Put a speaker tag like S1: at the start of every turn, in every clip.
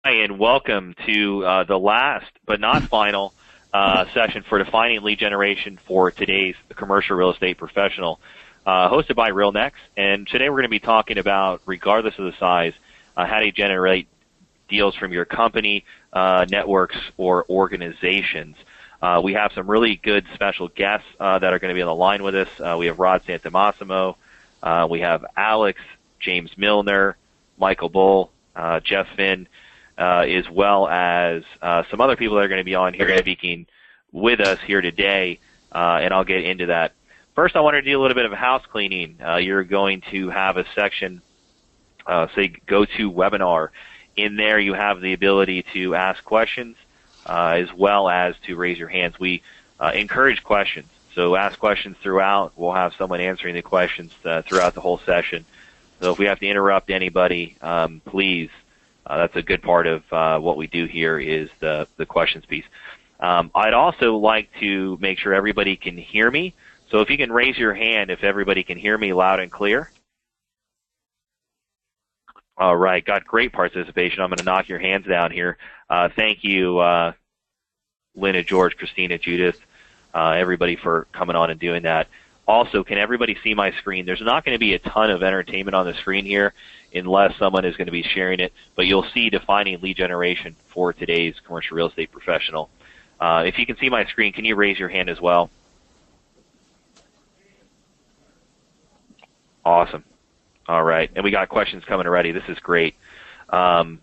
S1: Hi, and welcome to the last but not final session for defining lead generation for today's commercial real estate professional, hosted by RealNext. And today we're going to be talking about, regardless of the size, how do you generate deals from your company, networks, or organizations. We have some really good special guests that are going to be on the line with us. We have Rod Santomassimo, we have Alex, James Milner, Michael Bull, Jeff Finn, as well as some other people that are going to be on here speaking with us here today, and I'll get into that. First, I wanted to do a little bit of house cleaning. You're going to have a section, say, go to webinar. In there, you have the ability to ask questions as well as to raise your hands. We encourage questions, so ask questions throughout. We'll have someone answering the questions throughout the whole session. So if we have to interrupt anybody, please. That's a good part of what we do here is the questions piece. I'd also like to make sure everybody can hear me. So if you can raise your hand if everybody can hear me loud and clear. All right, got great participation. I'm going to knock your hands down here. Thank you, Lynn and George, Christina, Judith, everybody for coming on and doing that. Also, can everybody see my screen? There's not going to be a ton of entertainment on the screen here unless someone is going to be sharing it, but you'll see defining lead generation for today's commercial real estate professional. If you can see my screen, can you raise your hand as well? Awesome. All right, and we got questions coming already. This is great. All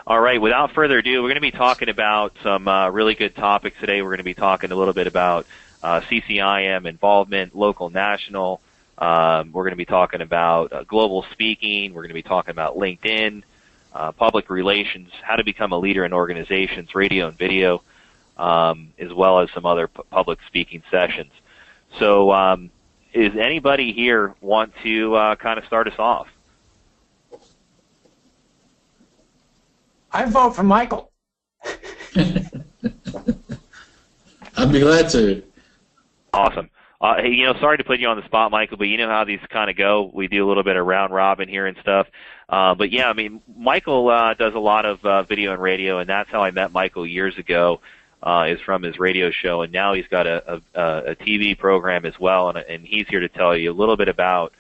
S1: right, without further ado, we're going to be talking about some really good topics today. We're going to be talking a little bit about CCIM involvement, local, national. We're going to be talking about global speaking. We're going to be talking about LinkedIn, public relations, how to become a leader in organizations, radio and video, as well as some other public speaking sessions. So is anybody here want to kind of start us off?
S2: I vote for Michael.
S3: I'd be glad to.
S1: Awesome. Hey, sorry to put you on the spot, Michael, but you know how these kind of go. We do a little bit of round robin here and stuff. But yeah, I mean, Michael does a lot of video and radio, and that's how I met Michael years ago, is from his radio show, and now he's got a TV program as well, and he's here to tell you a little bit about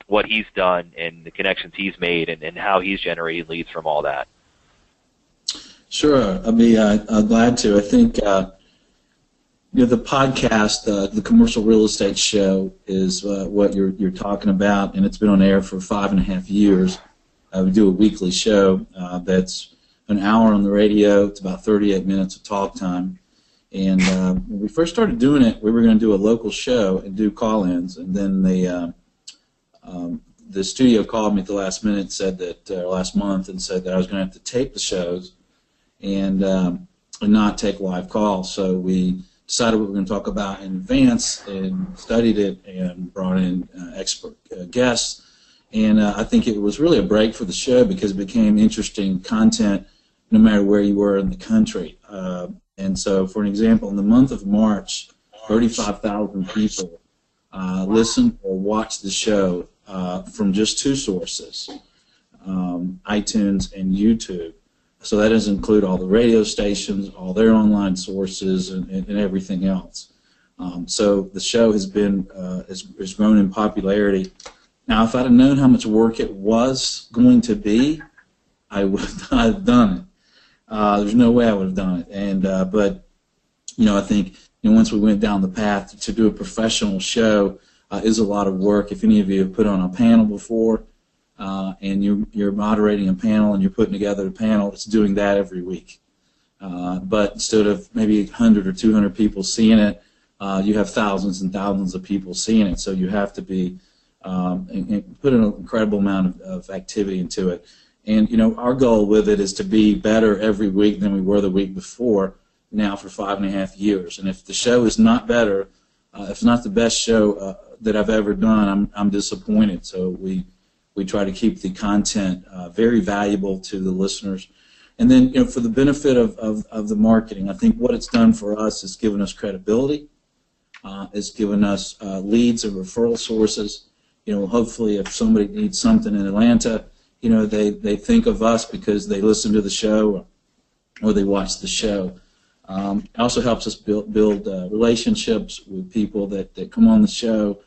S1: what he's done and the connections he's made and how he's generated leads from all that.
S3: Sure, I'd be glad to. I think the podcast, the Commercial Real Estate Show, is what you're talking about, and it's been on air for 5.5 years. We do a weekly show that's an hour on the radio. It's about 38 minutes of talk time. And when we first started doing it, we were going to do a local show and do call-ins, and then the studio called me at the last minute, said that last month, and said that I was going to have to tape the shows and not take live calls. So we decided what we were going to talk about in advance and studied it and brought in expert guests. And I think it was really a break for the show because it became interesting content no matter where you were in the country. And so, for an example, in the month of March, 35,000 people listened or watched the show from just two sources, iTunes and YouTube. So that doesn't include all the radio stations, all their online sources, and everything else. So the show has been has grown in popularity. Now, if I'd have known how much work it was going to be, I would have done it. There's no way I would have done it. And but I think once we went down the path to do a professional show is a lot of work. If any of you have put on a panel before, and you're moderating a panel and you're putting together a panel, it's doing that every week. But instead of maybe 100 or 200 people seeing it, you have thousands and thousands of people seeing it. So you have to be and put an incredible amount of activity into it. And our goal with it is to be better every week than we were the week before. Now for 5.5 years, and if the show is not better, if it's not the best show that I've ever done, I'm disappointed. So we try to keep the content very valuable to the listeners. And then, for the benefit of the marketing, I think what it's done for us is given us credibility. It's given us leads and referral sources. Hopefully if somebody needs something in Atlanta, they think of us because they listen to the show or they watch the show. It also helps us build relationships with people that come on the show.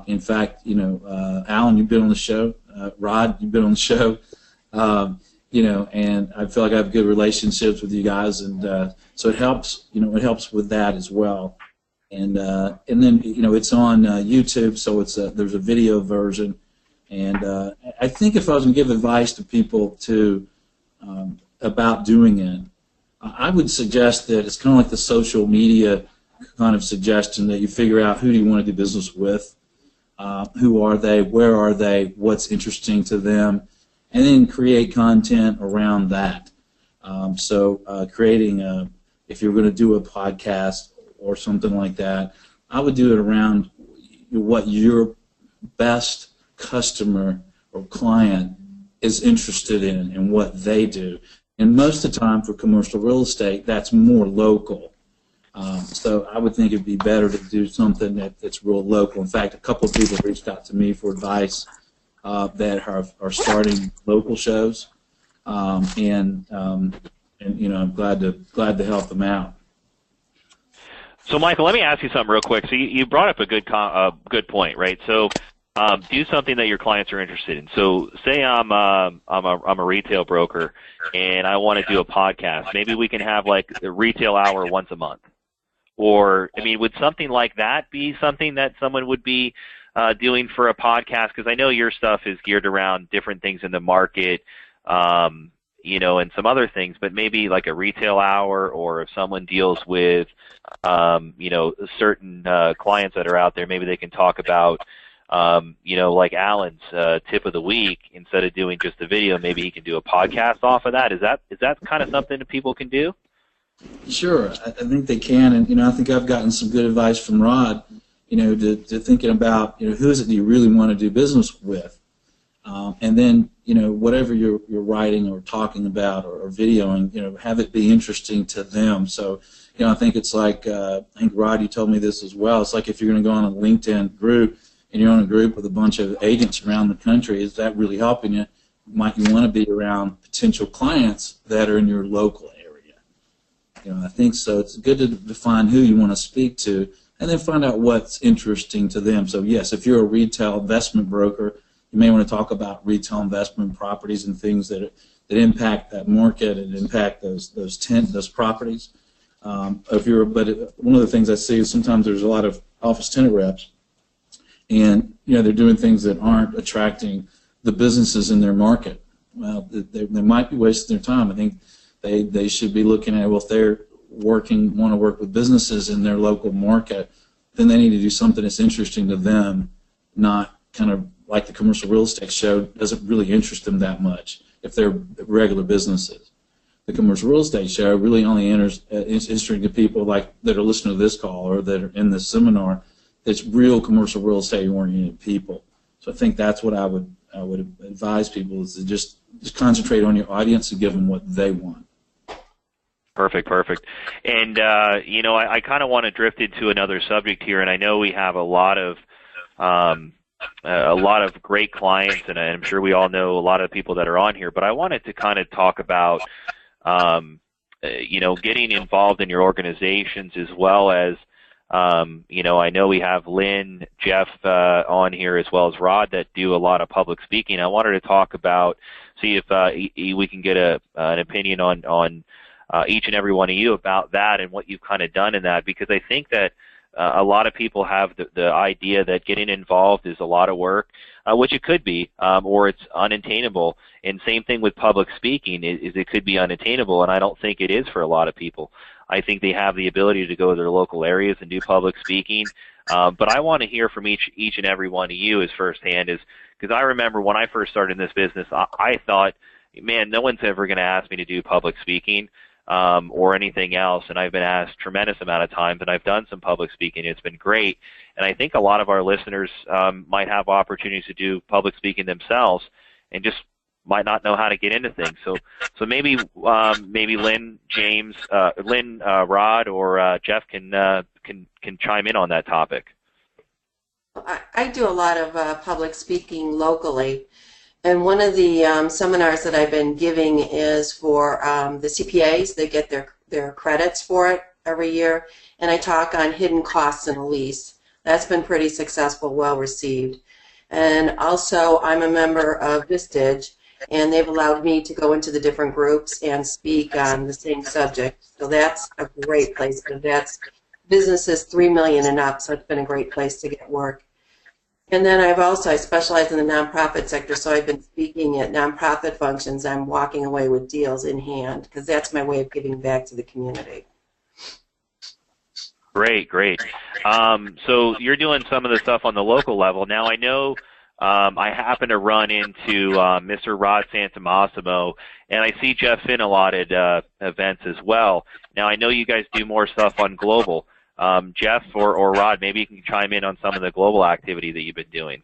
S3: In fact, Alan, you've been on the show. Rod, you've been on the show. And I feel like I have good relationships with you guys, and so it helps. It helps with that as well. And then it's on YouTube, so there's a video version. And I think if I was going to give advice to people about doing it, I would suggest that it's kind of like the social media kind of suggestion, that you figure out who do you want to do business with, who are they, where are they, what's interesting to them, and then create content around that. Creating if you're going to do a podcast or something like that, I would do it around what your best customer or client is interested in and what they do. And most of the time for commercial real estate, that's more local. So I would think it'd be better to do something that's real local. In fact, a couple of people reached out to me for advice that are starting local shows, and I'm glad to help them out.
S1: So, Michael, let me ask you something real quick. So you brought up a good point, right? So do something that your clients are interested in. So say I'm a retail broker and I want to do a podcast. Maybe we can have like a retail hour once a month. Or, would something like that be something that someone would be doing for a podcast? Because I know your stuff is geared around different things in the market, and some other things, but maybe like a retail hour, or if someone deals with, certain clients that are out there, maybe they can talk about, like Alan's tip of the week. Instead of doing just a video, maybe he can do a podcast off of that. Is that kind of something that people can do?
S3: Sure, I think they can, and I think I've gotten some good advice from Rod, to thinking about who is it that you really want to do business with, and then whatever you're writing or talking about or videoing, have it be interesting to them. So I think it's like I think Rod, you told me this as well. It's like if you're going to go on a LinkedIn group and you're on a group with a bunch of agents around the country, is that really helping you? Might you want to be around potential clients that are in your local area? I think so. It's good to define who you want to speak to and then find out what's interesting to them. So, yes, if you're a retail investment broker, you may want to talk about retail investment properties and things that impact that market and impact those properties. But one of the things I see is sometimes there's a lot of office tenant reps, and they're doing things that aren't attracting the businesses in their market. Well, they might be wasting their time. I think they should be looking at, well, if they're want to work with businesses in their local market, then they need to do something that's interesting to them, not kind of like the commercial real estate show doesn't really interest them that much if they're regular businesses. The commercial real estate show really only is interesting to people like that are listening to this call or that are in this seminar. That's real commercial real estate oriented people. So I think that's what I would advise people, is to just concentrate on your audience and give them what they want.
S1: Perfect. And, I kind of want to drift into another subject here, and I know we have a lot of great clients, and I'm sure we all know a lot of people that are on here, but I wanted to kind of talk about, getting involved in your organizations, as well as, I know we have Lynn, Jeff on here, as well as Rod, that do a lot of public speaking. I wanted to talk about, see if we can get an opinion on each and every one of you about that and what you've kind of done in that, because I think that a lot of people have the idea that getting involved is a lot of work, which it could be, or it's unattainable. And same thing with public speaking, is it could be unattainable, and I don't think it is for a lot of people. I think they have the ability to go to their local areas and do public speaking, but I want to hear from each and every one of you as firsthand, because I remember when I first started in this business, I thought, man, no one's ever going to ask me to do public speaking or anything else, and I've been asked a tremendous amount of times, and I've done some public speaking. It's been great, and I think a lot of our listeners might have opportunities to do public speaking themselves and just might not know how to get into things. So maybe Lynn, James, Rod, or Jeff can chime in on that topic.
S4: I do a lot of public speaking locally, And one of the seminars that I've been giving is for the CPAs. They get their credits for it every year. And I talk on hidden costs in a lease. That's been pretty successful, well received. And also, I'm a member of Vistage, and they've allowed me to go into the different groups and speak on the same subject. So that's a great place. That's businesses 3 million and up, so it's been a great place to get work. And then I specialize in the nonprofit sector, so I've been speaking at nonprofit functions. I'm walking away with deals in hand because that's my way of giving back to the community.
S1: Great, great. So you're doing some of the stuff on the local level. Now I know I happen to run into Mr. Rod Santomassimo, and I see Jeff Finn a lot at events as well. Now I know you guys do more stuff on global. Jeff or Rod, maybe you can chime in on some of the global activity that you've been doing.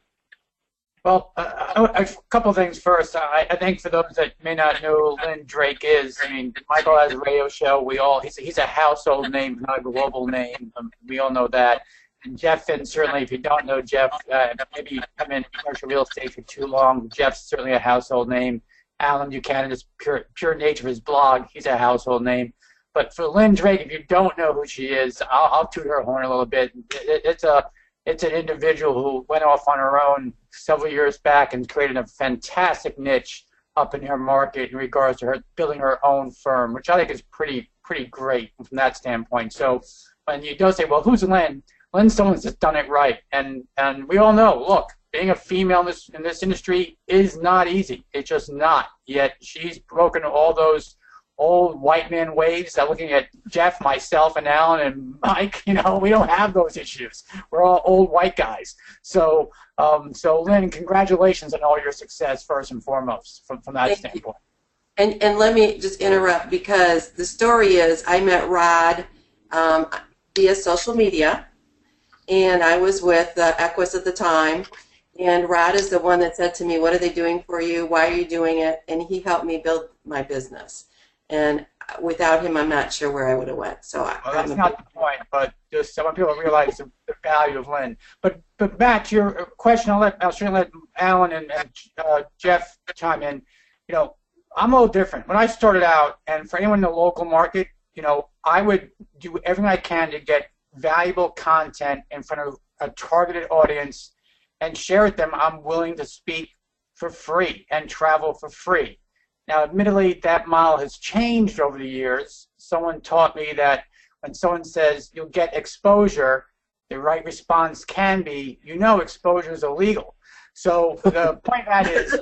S2: Well, a couple of things first. I think for those that may not know who Lynn Drake is, I mean, Michael has a radio show. He's a household name, not a global name. We all know that. And Jeff, and certainly if you don't know Jeff, maybe you come in commercial real estate for too long. Jeff's certainly a household name. Alan Buchanan is pure nature of his blog. He's a household name. But for Lynn Drake, if you don't know who she is, I'll toot her horn a little bit. It's an individual who went off on her own several years back and created a fantastic niche up in her market in regards to her building her own firm, which I think is pretty great from that standpoint. So when you don't say, well, who's Lynn? Lynn's someone that's just done it right. And we all know, look, being a female in this industry is not easy. It's just not. Yet she's broken all those old white man ways. Looking at Jeff, myself, and Alan, and Mike, we don't have those issues. We're all old white guys. So, Lynn, congratulations on all your success, first and foremost, from that standpoint.
S4: And let me just interrupt, because the story is I met Rod via social media, and I was with Equus at the time, and Rod is the one that said to me, what are they doing for you? Why are you doing it? And he helped me build my business. And without him, I'm not sure where I would have went. So
S2: that's not the point, but just some people realize the value of Lynn. But back to your question, I'll certainly let Alan and Jeff chime in. I'm a little different. When I started out, and for anyone in the local market, I would do everything I can to get valuable content in front of a targeted audience and share with them. I'm willing to speak for free and travel for free. Now, admittedly, that model has changed over the years. Someone taught me that when someone says you'll get exposure, the right response can be, exposure is illegal. So the point of that is,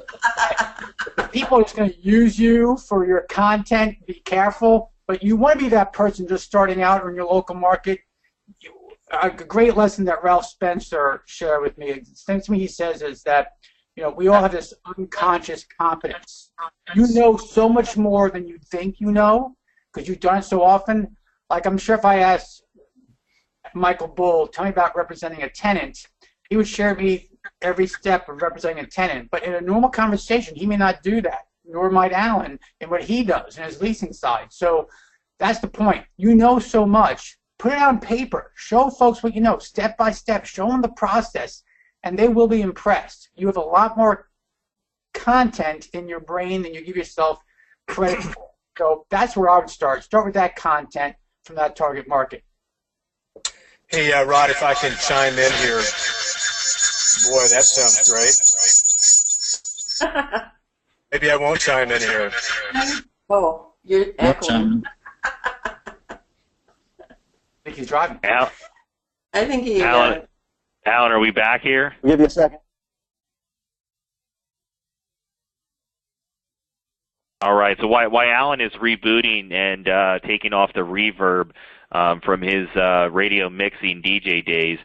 S2: people are just going to use you for your content. Be careful. But you want to be that person just starting out in your local market. A great lesson that Ralph Spencer shared with me, he says, is that we all have this unconscious competence. You know so much more than you think you know because you've done it so often. Like, I'm sure if I asked Michael Bull, tell me about representing a tenant, he would share me every step of representing a tenant. But in a normal conversation, he may not do that, nor might Alan in what he does in his leasing side. So that's the point. You know so much. Put it on paper. Show folks what you know, step by step. Show them the process. And they will be impressed. You have a lot more content in your brain than you give yourself credit for. So that's where I would start. Start with that content from that target market.
S5: Hey, Rod, if I can chime in here. Boy, that sounds great. Maybe I won't chime in here.
S4: Oh, you're echoing.
S2: I think he's driving.
S4: I think he...
S1: Alan, are we back here?
S6: I'll give you a second.
S1: All right. So why Alan is rebooting and taking off the reverb from his radio mixing DJ days,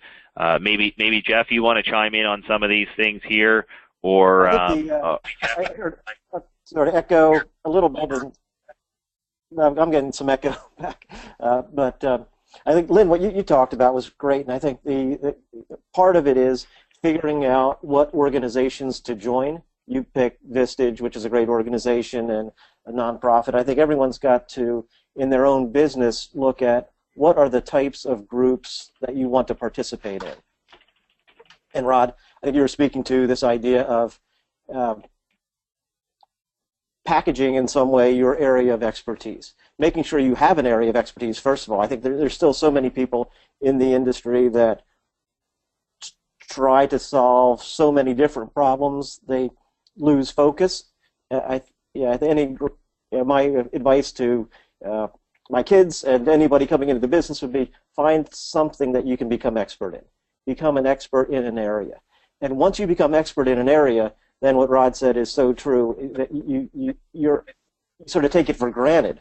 S1: maybe Jeff, you want to chime in on some of these things here, or
S6: I heard sort of echo a little bit. I'm getting some echo back, but. I think, Lynn, what you talked about was great, and I think the part of it is figuring out what organizations to join. You pick Vistage, which is a great organization and a nonprofit. I think everyone's got to, in their own business, look at what are the types of groups that you want to participate in. And Rod, I think you were speaking to this idea of packaging in some way your area of expertise. Making sure you have an area of expertise, first of all. I think there's still so many people in the industry that try to solve so many different problems, they lose focus. My advice to my kids and anybody coming into the business would be find something that you can become expert in. Become an expert in an area. And once you become expert in an area, then what Rod said is so true, that you sort of take it for granted,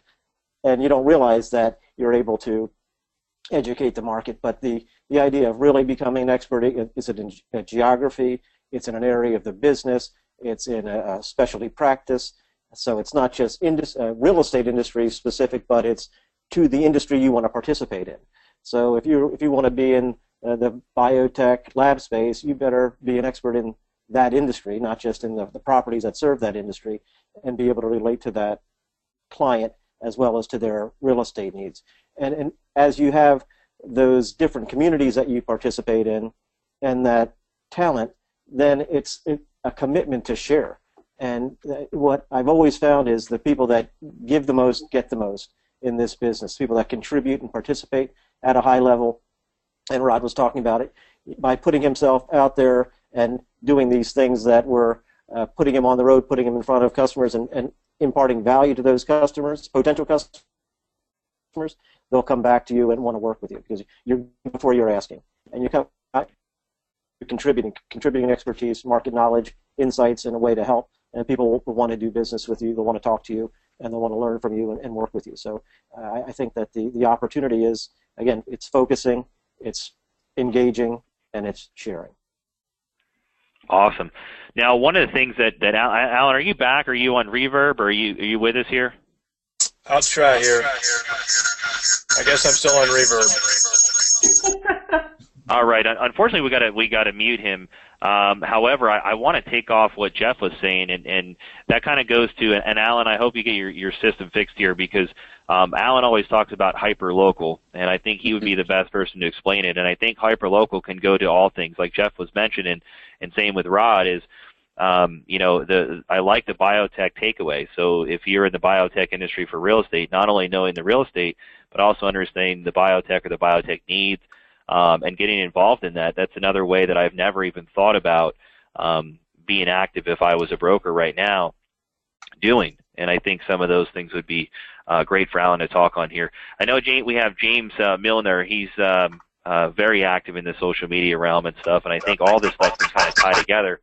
S6: and you don't realize that you're able to educate the market. But the idea of really becoming an expert is in geography, it's in an area of the business, it's in a specialty practice. So it's not just real estate industry specific, but it's to the industry you want to participate in. So if you want to be in the biotech lab space, you better be an expert in that industry, not just in the properties that serve that industry, and be able to relate to that client as well as to their real estate needs. And as you have those different communities that you participate in and that talent, then it's a commitment to share. And what I've always found is the people that give the most get the most in this business, people that contribute and participate at a high level. And Rod was talking about it, by putting himself out there and doing these things that were putting him on the road, putting him in front of customers and imparting value to those customers, potential customers, they'll come back to you and want to work with you because you're before you're asking. And you're contributing expertise, market knowledge, insights, and a way to help. And people will want to do business with you, they'll want to talk to you, and they'll want to learn from you and work with you. So I think that the opportunity is, again, it's focusing, it's engaging, and it's sharing.
S1: Awesome. Now, one of the things that Alan, are you back? Are you on reverb, or are you with us here?
S5: I'll try here. I guess I'm still on reverb.
S1: All right. Unfortunately, we got to mute him. However, I want to take off what Jeff was saying, and that kind of goes to, and Alan, I hope you get your system fixed here, because Alan always talks about hyperlocal, and I think he would be the best person to explain it. And I think hyperlocal can go to all things, like Jeff was mentioning, and same with Rod is, I like the biotech takeaway. So if you're in the biotech industry for real estate, not only knowing the real estate, but also understanding the biotech or the biotech needs, and getting involved in that. That's another way that I've never even thought about being active if I was a broker right now doing. And I think some of those things would be great for Alan to talk on here. I know we have James Milner. He's very active in the social media realm and stuff, and I think all this stuff can kind of tie together.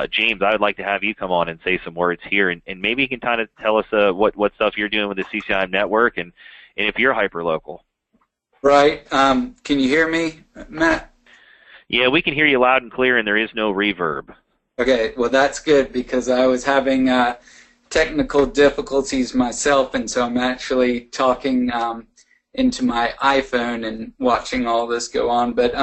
S1: James, I would like to have you come on and say some words here, and maybe you can kind of tell us what stuff you're doing with the CCIM network and if you're hyperlocal.
S7: Right. Can you hear me, Matt?
S1: Yeah, we can hear you loud and clear, and there is no reverb.
S7: Okay, well, that's good because I was having technical difficulties myself, and so I'm actually talking into my iPhone and watching all this go on. But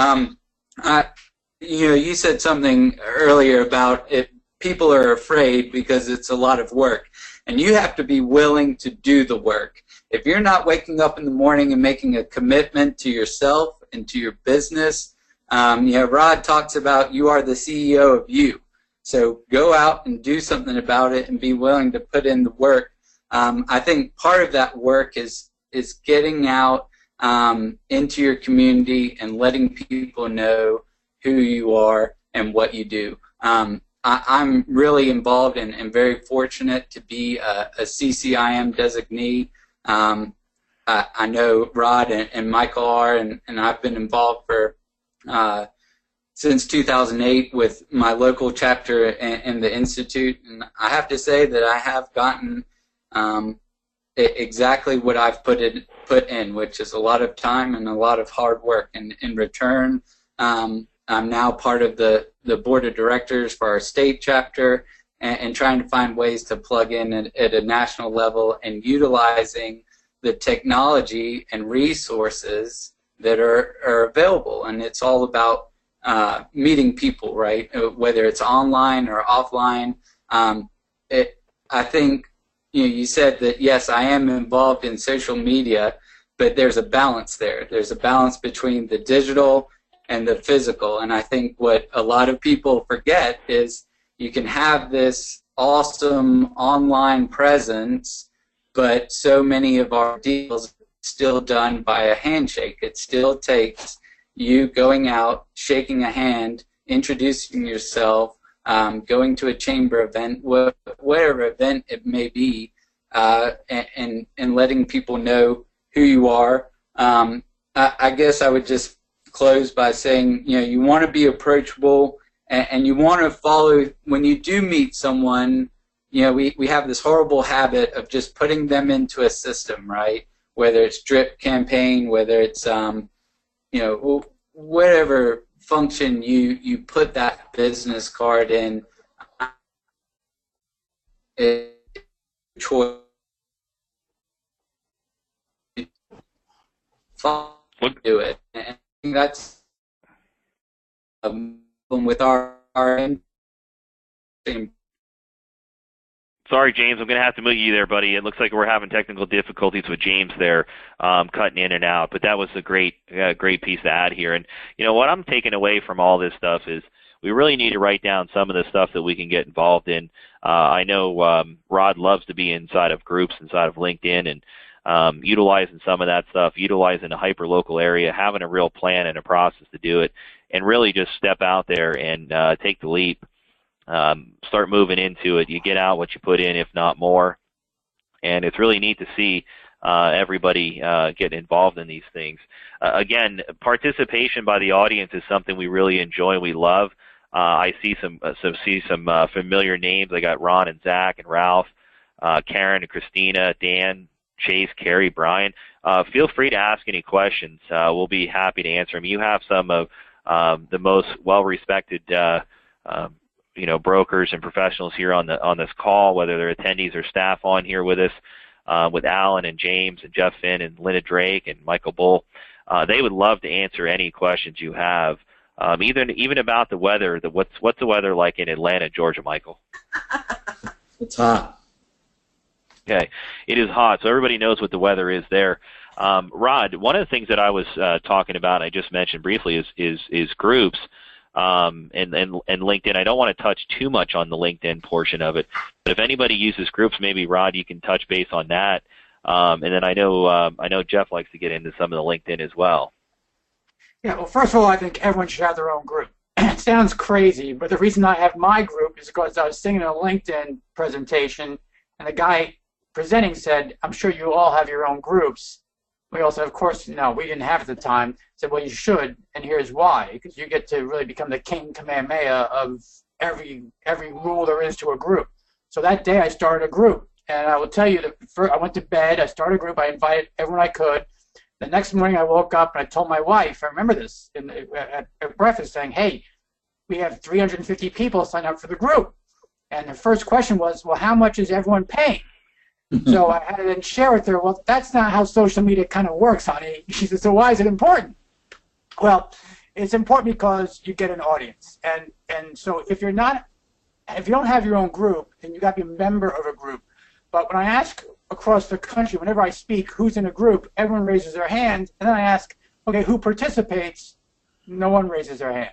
S7: you said something earlier about people are afraid because it's a lot of work, and you have to be willing to do the work. If you're not waking up in the morning and making a commitment to yourself and to your business, Rod talks about you are the CEO of you. So go out and do something about it and be willing to put in the work. I think part of that work is getting out into your community and letting people know who you are and what you do. I'm really involved and very fortunate to be a CCIM designee. I know Rod and Michael are, and I've been involved for since 2008 with my local chapter in the Institute, and I have to say that I have gotten exactly what I've put in, which is a lot of time and a lot of hard work. And in return, I'm now part of the board of directors for our state chapter, and trying to find ways to plug in at a national level and utilizing the technology and resources that are available. And it's all about meeting people, right? Whether it's online or offline. I think you said that, yes, I am involved in social media, but there's a balance there. There's a balance between the digital and the physical. And I think what a lot of people forget is you can have this awesome online presence, but so many of our deals are still done by a handshake. It still takes you going out, shaking a hand, introducing yourself, going to a chamber event, whatever event it may be, and letting people know who you are. I guess I would just close by saying, you want to be approachable, and you want to follow. When you do meet someone, we have this horrible habit of just putting them into a system, right? Whether it's drip campaign, whether it's whatever function you put that business card in, choice. Do it, and that's with our
S1: Sorry, James, I'm going to have to mute you there, buddy. It looks like we're having technical difficulties with James there, cutting in and out. But that was a great piece to add here. And what I'm taking away from all this stuff is we really need to write down some of the stuff that we can get involved in. I know Rod loves to be inside of groups, inside of LinkedIn, and utilizing some of that stuff, utilizing a hyper-local area, having a real plan and a process to do it, and really just step out there and take the leap. Start moving into it. You get out what you put in, if not more. And it's really neat to see everybody get involved in these things. Again, participation by the audience is something we really enjoy and we love. I see some familiar names. I got Ron and Zach and Ralph, Karen and Christina, Dan, Chase, Carrie, Brian. Feel free to ask any questions. We'll be happy to answer them. You have some of the most well-respected brokers and professionals here on this call, whether they're attendees or staff on here with us, with Alan and James and Jeff Finn and Lynn Drake and Michael Bull. They would love to answer any questions you have, even about the weather. What's the weather like in Atlanta, Georgia, Michael?
S3: It's hot.
S1: Okay, it is hot, so everybody knows what the weather is there. Rod, one of the things that I was talking about, I just mentioned briefly, is groups. And LinkedIn. I don't want to touch too much on the LinkedIn portion of it, but if anybody uses groups, maybe Rod, you can touch base on that. And then I know Jeff likes to get into some of the LinkedIn as well.
S2: Yeah, well, first of all, I think everyone should have their own group. It sounds crazy, but the reason I have my group is because I was singing a LinkedIn presentation, and the guy presenting said, "I'm sure you all have your own groups." We also, of course, no, we didn't have at the time. Said, well, you should, and here's why. Because you get to really become the king Kamehameha of every rule there is to a group. So that day I started a group, and I will tell you that I went to bed, I started a group, I invited everyone I could. The next morning I woke up and I told my wife, I remember this, at breakfast, saying, hey, we have 350 people sign up for the group. And the first question was, well, how much is everyone paying? So I had to then share with her, well, that's not how social media kind of works, honey. She said, so why is it important? Well, it's important because you get an audience. And so if you don't have your own group, then you got to be a member of a group. But when I ask across the country, whenever I speak, who's in a group, everyone raises their hand. And then I ask, okay, who participates? No one raises their hand.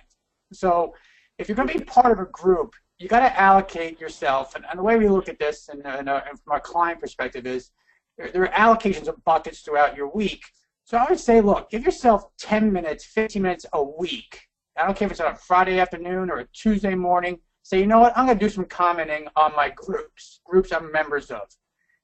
S2: So if you're going to be part of a group, you got to allocate yourself, and the way we look at this, and from our client perspective, is there are allocations of buckets throughout your week. So I would say, look, give yourself 10 minutes, 15 minutes a week. I don't care if it's on a Friday afternoon or a Tuesday morning. Say, you know what, I'm going to do some commenting on my groups I'm members of.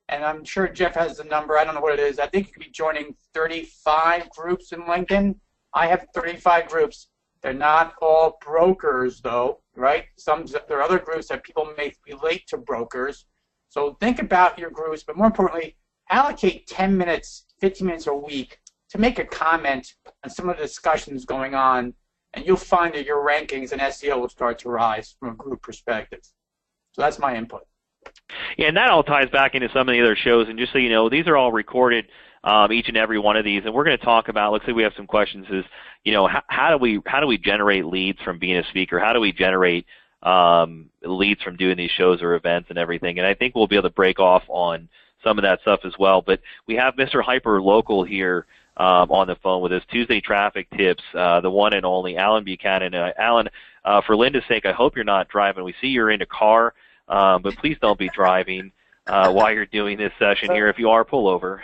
S2: And I'm sure Jeff has the number. I don't know what it is. I think you could be joining 35 groups in LinkedIn. I have 35 groups. They're not all brokers, though, right? There are other groups that people may relate to brokers. So think about your groups, but more importantly, allocate 10 minutes, 15 minutes a week to make a comment on some of the discussions going on, and you'll find that your rankings and SEO will start to rise from a group perspective. So that's my input.
S1: Yeah, and that all ties back into some of the other shows. And just so you know, these are all recorded, each and every one of these. And we're going to talk about, let's say we have some questions, is, how do we generate leads from being a speaker? How do we generate leads from doing these shows or events and everything? And I think we'll be able to break off on some of that stuff as well. But we have Mr. Hyper Local here on the phone with us. Tuesday Traffic Tips, the one and only Alan Buchanan. Alan, for Linda's sake, I hope you're not driving. We see you're in a car. but please don't be driving while you're doing this session here. If you are, pull over.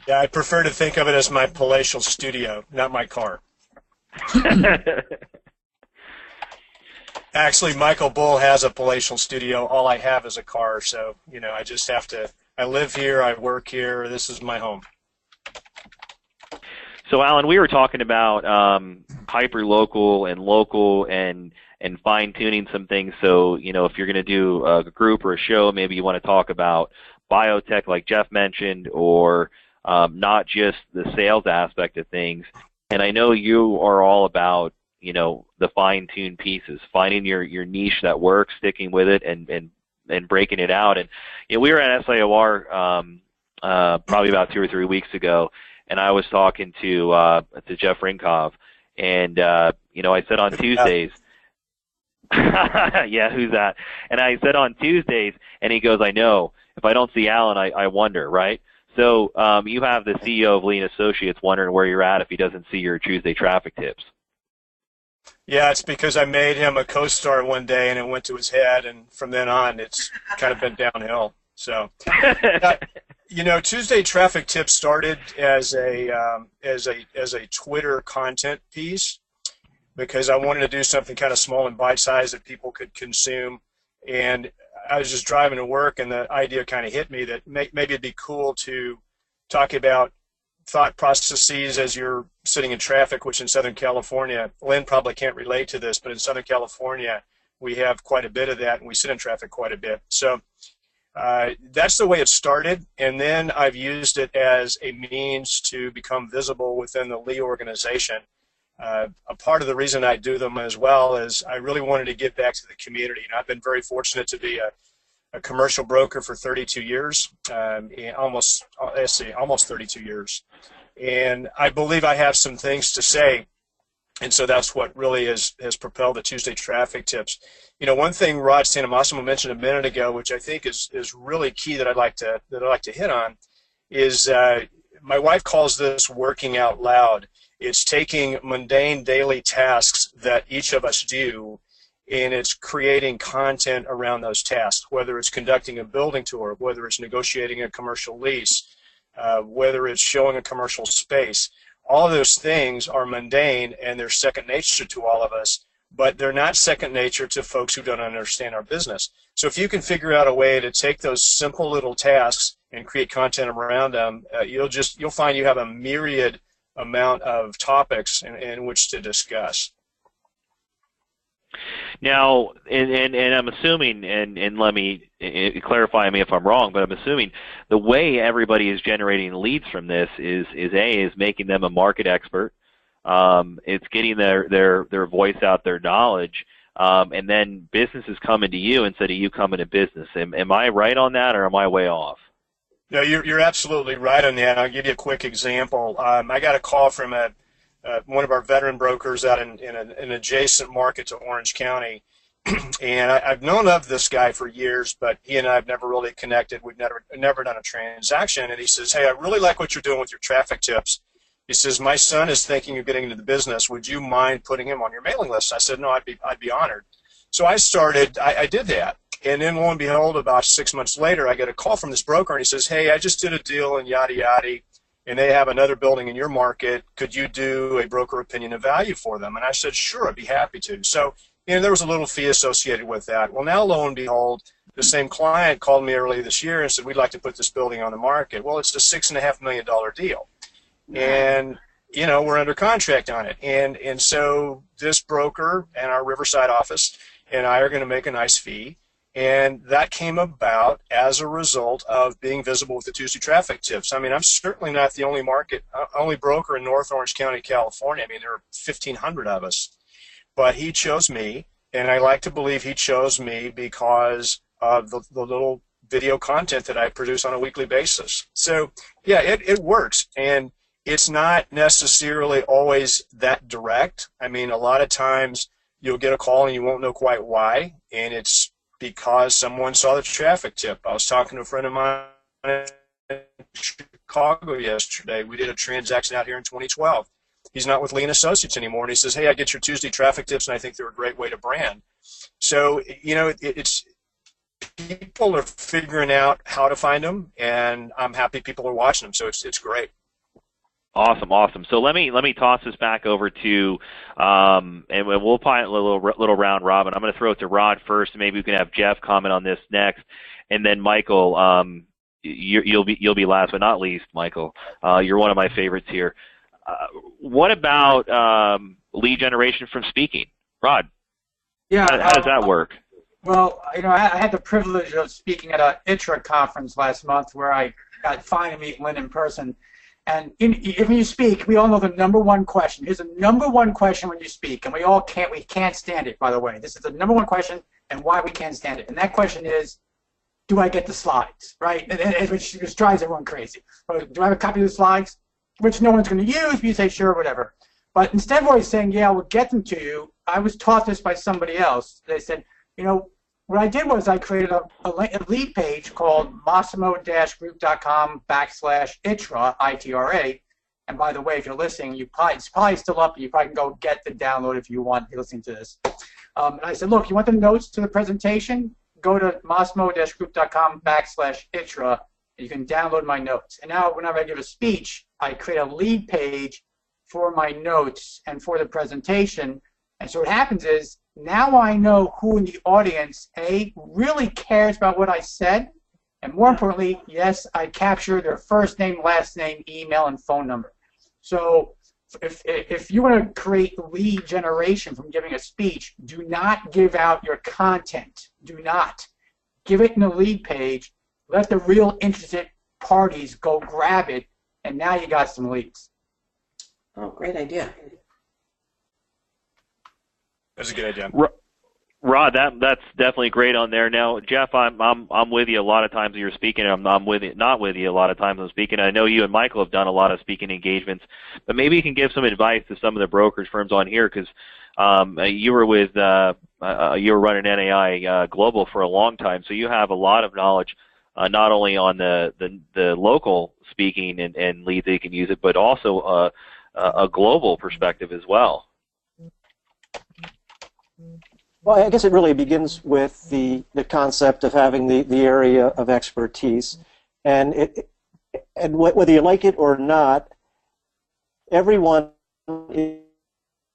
S5: Yeah, I prefer to think of it as my palatial studio, not my car. Actually, Michael Bull has a palatial studio. All I have is a car, so, you know, I just have to, I live here, I work here, this is my home.
S1: So, Alan, we were talking about hyper-local and local and fine-tuning some things. So, you know, if you're going to do a group or a show, maybe you want to talk about biotech like Jeff mentioned, or not just the sales aspect of things. And I know you are all about, you know, the fine-tuned pieces, finding your niche that works, sticking with it, and breaking it out. And you know, we were at SIOR probably about 2 or 3 weeks ago, and I was talking to Jeff Rinkov, and you know, I said on Tuesdays, yeah, who's that? And I said on Tuesdays, and he goes, I know. If I don't see Alan, I wonder, right? So you have the CEO of Lean Associates wondering where you're at if he doesn't see your Tuesday traffic tips.
S5: Yeah, it's because I made him a co-star one day, and it went to his head, and from then on, it's kind of been downhill. So, you know, Tuesday Traffic Tips started as a Twitter content piece because I wanted to do something kind of small and bite-sized that people could consume, and I was just driving to work, and the idea kind of hit me that maybe it'd be cool to talk about thought processes as you're sitting in traffic, which in Southern California, Lynn probably can't relate to this, but in Southern California, we have quite a bit of that, and we sit in traffic quite a bit. So that's the way it started, and then I've used it as a means to become visible within the Lee organization. A part of the reason I do them as well is I really wanted to give back to the community. And I've been very fortunate to be a commercial broker for 32 years, almost 32 years. And I believe I have some things to say, and so that's what really has propelled the Tuesday Traffic Tips. You know, one thing Rod Santomassimo mentioned a minute ago, which I think is really key that I'd like to hit on, is my wife calls this working out loud. It's taking mundane daily tasks that each of us do, and it's creating content around those tasks, whether it's conducting a building tour, whether it's negotiating a commercial lease, whether it's showing a commercial space. All of those things are mundane, and they're second nature to all of us, but they're not second nature to folks who don't understand our business. So if you can figure out a way to take those simple little tasks and create content around them, you'll find you have a myriad amount of topics in which to discuss.
S1: Now, and I'm assuming, and let me clarify me if I'm wrong, but I'm assuming the way everybody is generating leads from this is making them a market expert. It's getting their voice out, their knowledge, and then business is coming to you instead of you coming to business. Am I right on that, or am I way off?
S5: No, you're absolutely right on that. I'll give you a quick example. I got a call from one of our veteran brokers out in an adjacent market to Orange County, and I've known of this guy for years, but he and I have never really connected. We've never done a transaction. And he says, "Hey, I really like what you're doing with your traffic tips." He says, "My son is thinking of getting into the business. Would you mind putting him on your mailing list?" I said, "No, I'd be honored." So I did that. And then, lo and behold, about 6 months later, I get a call from this broker, and he says, "Hey, I just did a deal in yada yada, and they have another building in your market. Could you do a broker opinion of value for them?" And I said, "Sure, I'd be happy to." So, there was a little fee associated with that. Well, now, lo and behold, the same client called me early this year and said, "We'd like to put this building on the market." Well, it's a $6.5 million deal, and we're under contract on it. And so this broker and our Riverside office and I are going to make a nice fee. And that came about as a result of being visible with the Tuesday Traffic Tips. I mean, I'm certainly not the only broker in North Orange County, California. I mean, there are 1,500 of us. But he chose me, and I like to believe he chose me because of the little video content that I produce on a weekly basis. So, yeah, it works. And it's not necessarily always that direct. I mean, a lot of times you'll get a call and you won't know quite why, and it's because someone saw the traffic tip. I was talking to a friend of mine in Chicago yesterday. We did a transaction out here in 2012. He's not with Lean Associates anymore, and he says, "Hey, I get your Tuesday traffic tips, and I think they're a great way to brand." So, people are figuring out how to find them, and I'm happy people are watching them. So it's great.
S1: Awesome, awesome. So let me toss this back over to, and we'll pilot a little round robin. I'm going to throw it to Rod first, and maybe we can have Jeff comment on this next, and then Michael, you'll be last but not least. Michael, you're one of my favorites here. What about lead generation from speaking, Rod?
S2: Yeah.
S1: How does that work?
S2: Well, I had the privilege of speaking at a ITRA conference last month where I got finally to meet Lynn in person. And if you speak, we all know the number one question. Here's the number one question when you speak, and we can't stand it, by the way. This is the number one question and why we can't stand it. And that question is, do I get the slides, right? Which drives everyone crazy. Do I have a copy of the slides? Which no one's going to use, but you say, sure, whatever. But instead of always saying, yeah, we'll get them to you, I was taught this by somebody else. They said, what I did was I created a lead page called massimo-group.com/ITRA, I-T-R-A. And by the way, if you're listening, it's probably still up. You probably can go get the download if you want, if you're listening to this. And I said, look, you want the notes to the presentation? Go to massimo-group.com/ITRA. You can download my notes. And now whenever I give a speech, I create a lead page for my notes and for the presentation. And so what happens is, now I know who in the audience, A, really cares about what I said, and more importantly, yes, I capture their first name, last name, email, and phone number. So if you want to create lead generation from giving a speech, do not give out your content. Do not. Give it in the lead page. Let the real interested parties go grab it, and now you got some leads.
S4: Oh, great idea.
S5: That's a good idea.
S1: Rod, that's definitely great on there. Now, Jeff, I'm with you a lot of times when you're speaking. I'm not with you a lot of times when I'm speaking. I know you and Michael have done a lot of speaking engagements, but maybe you can give some advice to some of the brokerage firms on here, because you were running NAI Global for a long time, so you have a lot of knowledge, not only on the local speaking and leads that you can use it, but also a global perspective as well.
S6: Well, I guess it really begins with the concept of having the area of expertise, and whether you like it or not, everyone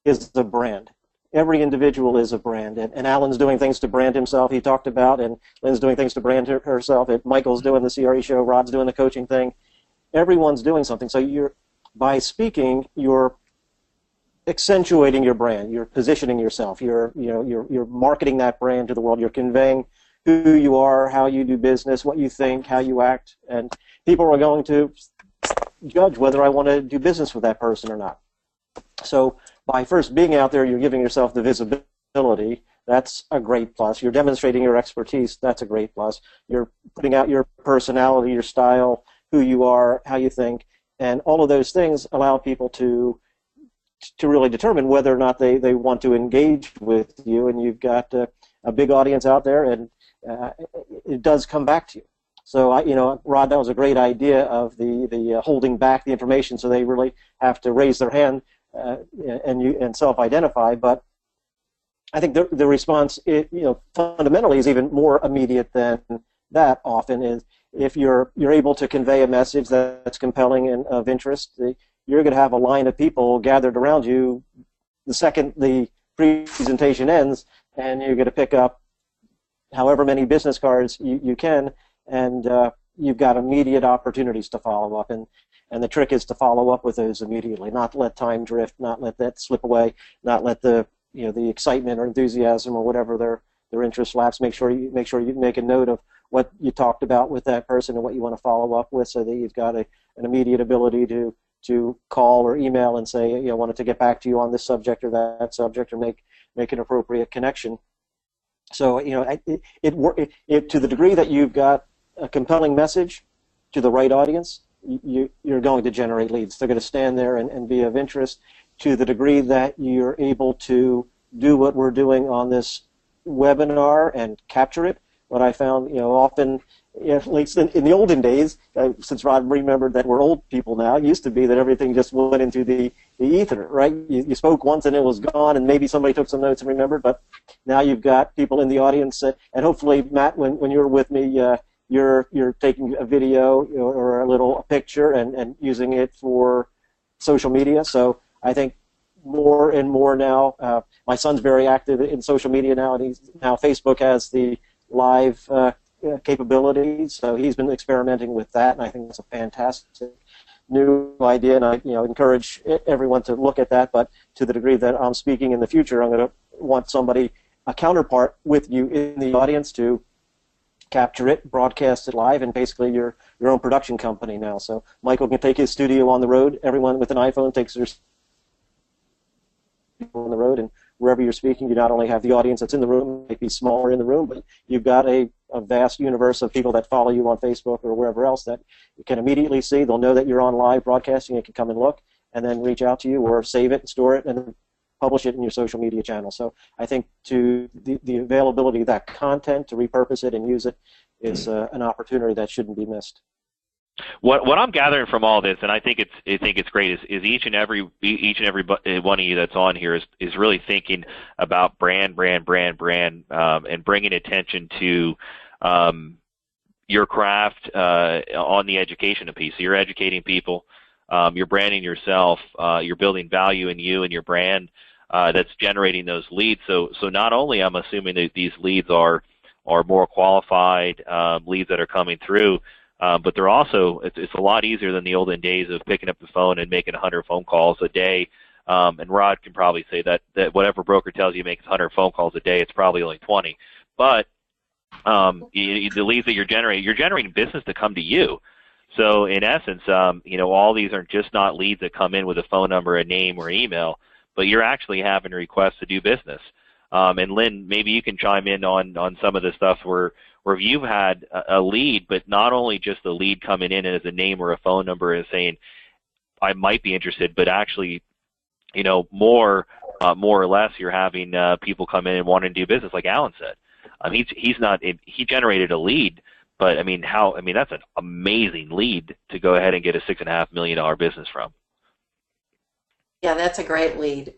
S6: is a brand. Every individual is a brand, and Alan's doing things to brand himself. He talked about, and Lynn's doing things to brand herself. And Michael's doing the CRE show. Rod's doing the coaching thing. Everyone's doing something. So by speaking, you're accentuating your brand. You're positioning yourself. You're marketing that brand to the world. You're conveying who you are, how you do business, what you think, how you act, and people are going to judge whether I want to do business with that person or not. So by first being out there, you're giving yourself the visibility. That's a great plus. You're demonstrating your expertise. That's a great plus. You're putting out your personality, your style, who you are, how you think, and all of those things allow people to really determine whether or not they want to engage with you, and you've got a big audience out there, and it does come back to you. So, Rod, that was a great idea of the holding back the information, so they really have to raise their hand and self-identify. But I think the response, fundamentally is even more immediate than that. Often is if you're able to convey a message that's compelling and of interest. You're going to have a line of people gathered around you the second the presentation ends, and you're going to pick up however many business cards you can, and you've got immediate opportunities to follow up. And the trick is to follow up with those immediately, not let time drift, not let that slip away, not let the excitement or enthusiasm or whatever their interest lapse. Make sure you make a note of what you talked about with that person and what you want to follow up with, so that you've got an immediate ability to call or email and say, wanted to get back to you on this subject or that subject, or make an appropriate connection. So, to the degree that you've got a compelling message to the right audience, you're going to generate leads. They're going to stand there and be of interest. To the degree that you're able to do what we're doing on this webinar and capture it, what I found, often, at least in the olden days, since Rod remembered that we're old people now, it used to be that everything just went into the ether, right? You spoke once and it was gone, and maybe somebody took some notes and remembered, but now you've got people in the audience, and hopefully, Matt, when you're with me, you're taking a video or a picture and using it for social media. So I think more and more now, my son's very active in social media now, and now Facebook has the live capabilities, so he's been experimenting with that, and I think it's a fantastic new idea, and I encourage everyone to look at that. But to the degree that I'm speaking in the future, I'm going to want somebody, a counterpart with you in the audience, to capture it, broadcast it live, and basically your own production company now. So Michael can take his studio on the road. Everyone with an iPhone takes their on the road, and wherever you're speaking, you not only have the audience that's in the room, it might be smaller in the room, but you've got a vast universe of people that follow you on Facebook or wherever else that you can immediately see. They'll know that you're on live broadcasting and can come and look and then reach out to you or save it and store it and then publish it in your social media channel. So I think to the availability of that content, to repurpose it and use it, is an opportunity that shouldn't be missed.
S1: What I'm gathering from all this, and I think it's great, is each and every one of you that's on here is really thinking about brand, and bringing attention to your craft on the education piece. So you're educating people, you're branding yourself, you're building value in you and your brand that's generating those leads. So not only I'm assuming that these leads are more qualified leads that are coming through, but they're also, it's a lot easier than the olden days of picking up the phone and making 100 phone calls a day. And Rod can probably say that whatever broker tells you makes 100 phone calls a day, it's probably only 20. But the leads that you're generating business to come to you. So in essence, all these are just not leads that come in with a phone number, a name, or email, but you're actually having requests to do business. And Lynn, maybe you can chime in on some of the stuff where you've had a lead, but not only just the lead coming in as a name or a phone number and saying, I might be interested, but actually, more or less you're having people come in and wanting to do business, like Alan said. He generated a lead, but that's an amazing lead to go ahead and get a $6.5 million business from.
S4: Yeah, that's a great lead.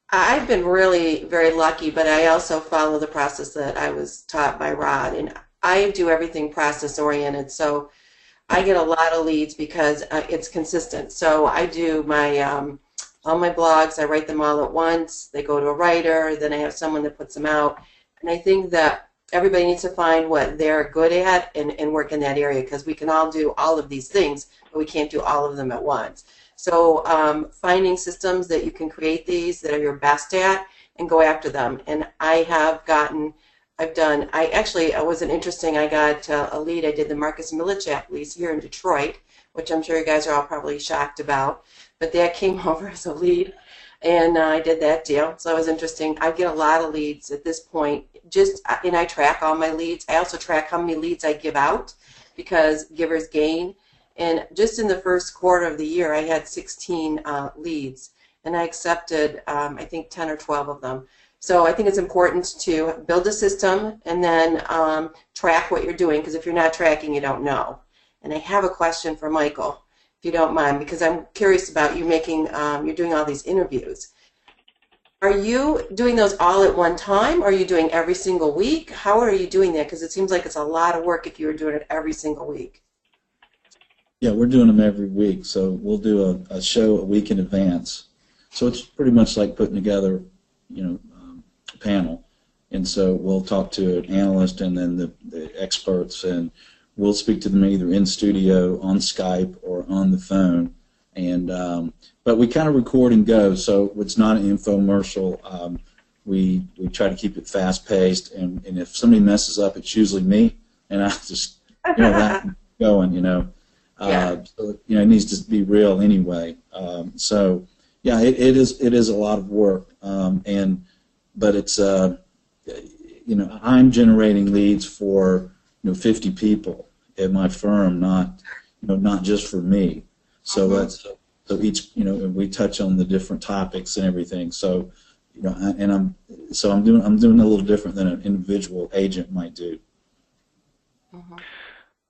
S4: I've been really very lucky, but I also follow the process that I was taught by Rod, and I do everything process-oriented, so I get a lot of leads because it's consistent. So I do all my blogs, I write them all at once, they go to a writer, then I have someone that puts them out, and I think that everybody needs to find what they're good at and work in that area, because we can all do all of these things, but we can't do all of them at once. So finding systems that you can create these that are your best at and go after them. And it wasn't interesting, I got a lead, I did the Marcus Millichap lease here in Detroit, which I'm sure you guys are all probably shocked about, but that came over as a lead, and I did that deal. So it was interesting. I get a lot of leads at this point, and I track all my leads. I also track how many leads I give out, because givers gain. And just in the first quarter of the year, I had 16 leads, and I accepted, I think, 10 or 12 of them. So I think it's important to build a system and then track what you're doing, because if you're not tracking, you don't know. And I have a question for Michael, if you don't mind, because I'm curious about you you're doing all these interviews. Are you doing those all at one time? Or are you doing every single week? How are you doing that? Because it seems like it's a lot of work if you were doing it every single week.
S3: Yeah, we're doing them every week, so we'll do a show a week in advance. So it's pretty much like putting together, a panel. And so we'll talk to an analyst and then the experts, and we'll speak to them either in studio, on Skype, or on the phone. And but we kind of record and go, so it's not an infomercial. We try to keep it fast-paced, and if somebody messes up, it's usually me, and I just that going,
S4: Yeah.
S3: So, it needs to be real anyway. So, yeah, it is a lot of work, but it's I'm generating leads for 50 people at my firm, not just for me. So that's each we touch on the different topics and everything. So I'm doing a little different than an individual agent might do.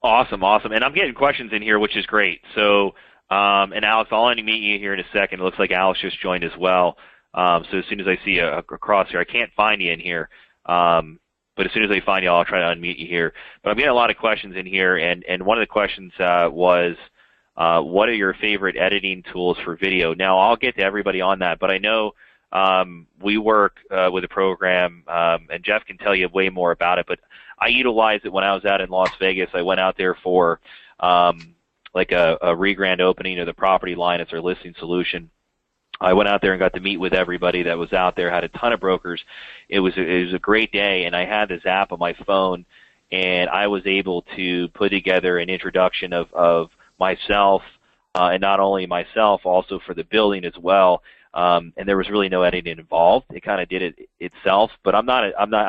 S1: Awesome. And I'm getting questions in here, which is great. So And Alex, I'll unmute you here in a second. It looks like Alex just joined as well. So as soon as I see a cross here, I can't find you in here. But as soon as I find you, I'll try to unmute you here. But I'm getting a lot of questions in here, and one of the questions was, what are your favorite editing tools for video? Now, I'll get to everybody on that, but I know we work with a program, and Jeff can tell you way more about it, but I utilized it when I was out in Las Vegas. I went out there for like a re-grand opening of the property line. It's our listing solution. I went out there and got to meet with everybody that was out there, had a ton of brokers. It was a great day, and I had this app on my phone, and I was able to put together an introduction of myself, and not only myself, also for the building as well. And there was really no editing involved. It kind of did it itself, but I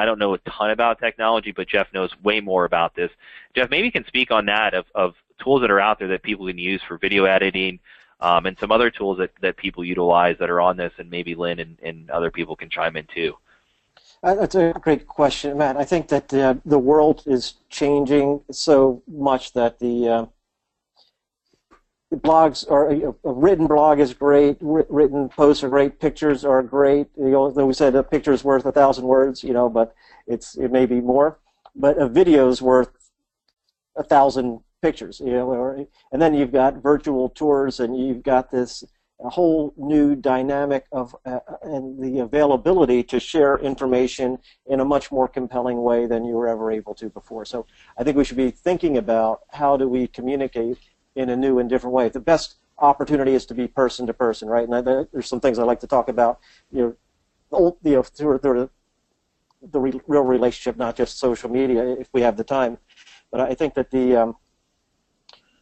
S1: don't know a ton about technology, but Jeff knows way more about this. Jeff, maybe you can speak on that of tools that are out there that people can use for video editing, and some other tools that people utilize that are on this, and maybe Lynn and other people can chime in too.
S6: That's a great question, Matt. I think that the world is changing so much that the blogs are, a written blog is great, written posts are great, pictures are great. We said a picture is worth 1,000 words, but it may be more. But a video is worth 1,000 pictures, and then you've got virtual tours, and you've got this whole new dynamic of and the availability to share information in a much more compelling way than you were ever able to before. So I think we should be thinking about how do we communicate in a new and different way. The best opportunity is to be person to person, right? And there's some things I like to talk about, through the real relationship, not just social media, if we have the time. But I think that the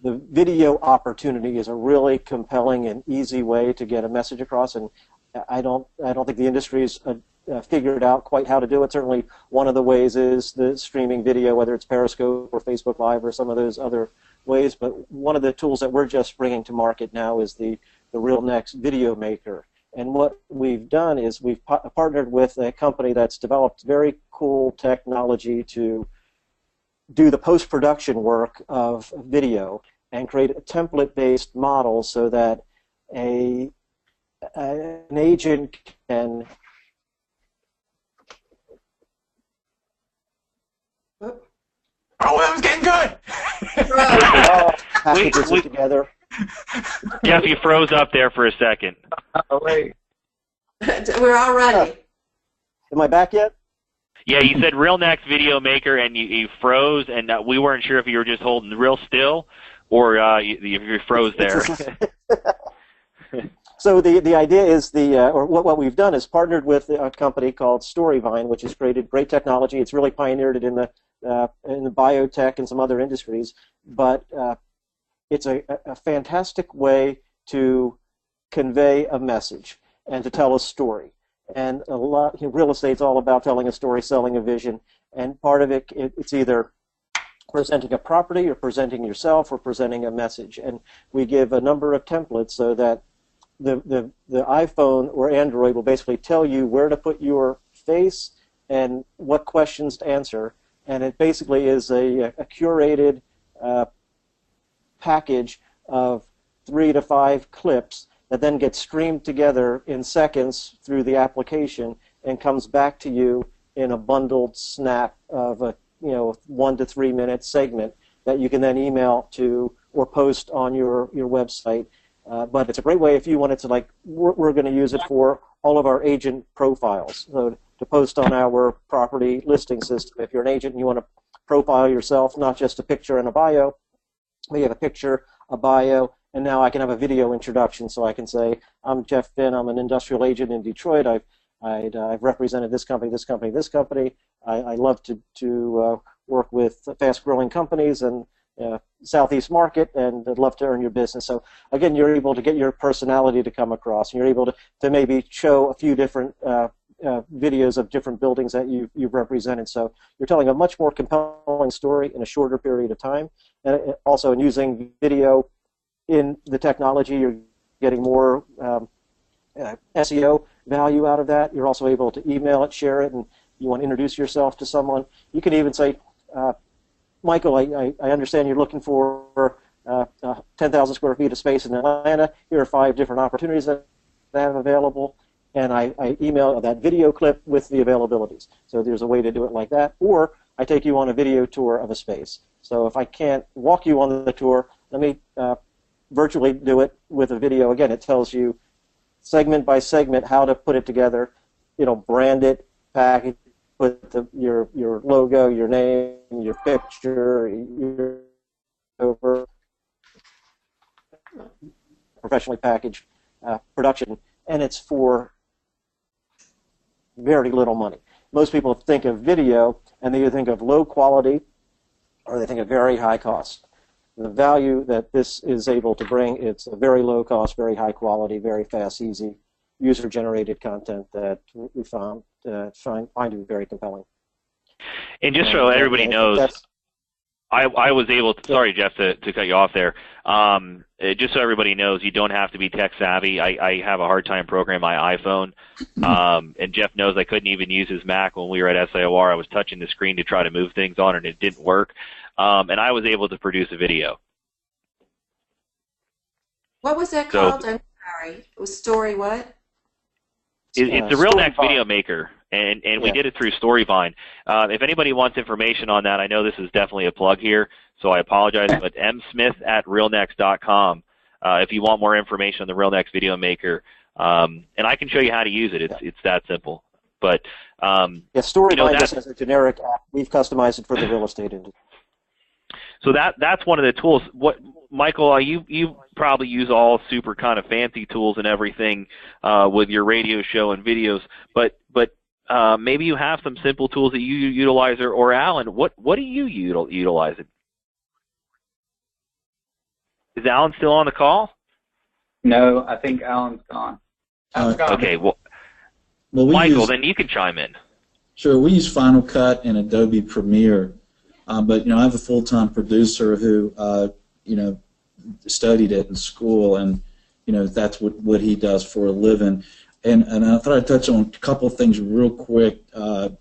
S6: video opportunity is a really compelling and easy way to get a message across, and I don't think the industry's figured out quite how to do it. Certainly, one of the ways is the streaming video, whether it's Periscope or Facebook Live or some of those other ways. But one of the tools that we're just bringing to market now is the RealNext Video Maker. And what we've done is we've partnered with a company that's developed very cool technology to do the post-production work of video and create a template-based model so that an agent can
S2: that was getting good.
S6: packages it together.
S1: Jeff, you froze up there for a second.
S2: Oh, wait.
S4: We're all ready.
S6: Am I back yet?
S1: Yeah, you said RealNext Video Maker, and you froze, and we weren't sure if you were just holding real still or you froze there.
S6: So the idea is or what we've done is partnered with a company called Storyvine, which has created great technology. It's really pioneered it in the biotech and some other industries, but it's a fantastic way to convey a message and to tell a story. And real estate's all about telling a story, selling a vision, and part of it's either presenting a property or presenting yourself or presenting a message. And we give a number of templates so that the iPhone or Android will basically tell you where to put your face and what questions to answer. And it basically is a curated package of 3 to 5 clips that then gets streamed together in seconds through the application and comes back to you in a bundled snap of a 1 to 3 minute segment that you can then email to or post on your website. But it's a great way if you wanted to, we're going to use it for all of our agent profiles. So to post on our property listing system. If you're an agent and you want to profile yourself, not just a picture and a bio, but you have a picture, a bio, and now I can have a video introduction. So I can say, I'm Jeff Finn, I'm an industrial agent in Detroit. I've represented this company, this company, this company. I love to work with fast-growing companies and Southeast market, and I'd love to earn your business. So again, you're able to get your personality to come across, and you're able to maybe show a few different videos of different buildings that you've represented. So you're telling a much more compelling story in a shorter period of time. And also in using video in the technology, you're getting more SEO value out of that. You're also able to email it, share it, and you want to introduce yourself to someone. You can even say, Michael, I understand you're looking for 10,000 square feet of space in Atlanta. Here are 5 different opportunities that I have available. And I email that video clip with the availabilities. So there's a way to do it like that. Or I take you on a video tour of a space. So if I can't walk you on the tour, let me virtually do it with a video. Again, it tells you segment by segment how to put it together. Brand it, package, put your logo, your name, your picture, your over professionally packaged production, and it's for very little money. Most people think of video and they either think of low quality or they think of very high cost. The value that this is able to bring, it's a very low cost, very high quality, very fast, easy, user-generated content that we find to be very compelling.
S1: And just so everybody knows, I was able to, sorry, Jeff, to cut you off there. Just so everybody knows, you don't have to be tech savvy. I have a hard time programming my iPhone. And Jeff knows I couldn't even use his Mac when we were at SIOR. I was touching the screen to try to move things on, and it didn't work. And I was able to produce a video.
S4: What was that called? I'm sorry. It was Story what?
S1: It's the Real Next Video Maker, and we did it through Storyvine. If anybody wants information on that, I know this is definitely a plug here, so I apologize, but msmith@realnext.com if you want more information on the Real Next Video Maker, and I can show you how to use it. It's that simple. But
S6: Storyvine just has a generic app. We've customized it for the real estate industry.
S1: So that's one of the tools. What, Michael, you probably use all super kind of fancy tools and everything with your radio show and videos, but maybe you have some simple tools that you utilize, or Alan, what are you utilizing? Is Alan still on the call?
S7: No, I think Alan's gone.
S1: Okay, well Michael, then you can chime in.
S3: Sure, we use Final Cut and Adobe Premiere. But I have a full-time producer who studied it in school, and that's what he does for a living. And I thought I'd touch on a couple of things real quick to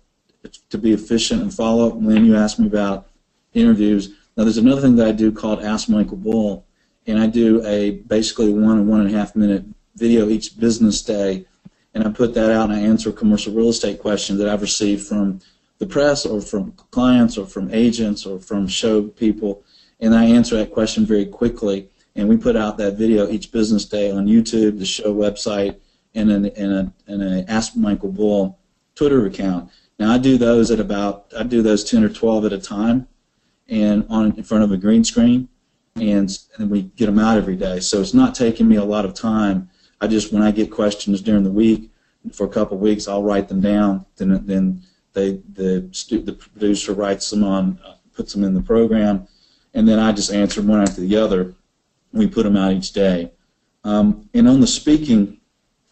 S3: be efficient and follow up. Lynn, you asked me about interviews. Now there's another thing that I do called Ask Michael Bull, and I do basically 1.5 minute video each business day, and I put that out and I answer commercial real estate questions that I've received from the press or from clients or from agents or from show people, and I answer that question very quickly, and we put out that video each business day on YouTube, the show website, and an Ask Michael Bull Twitter account. Now I do those 10 or 12 at a time, and in front of a green screen, and we get them out every day. So it's not taking me a lot of time. When I get questions during the week for a couple of weeks, I'll write them down, then the producer writes them on, puts them in the program, and then I just answer them one after the other. We put them out each day. And on the speaking,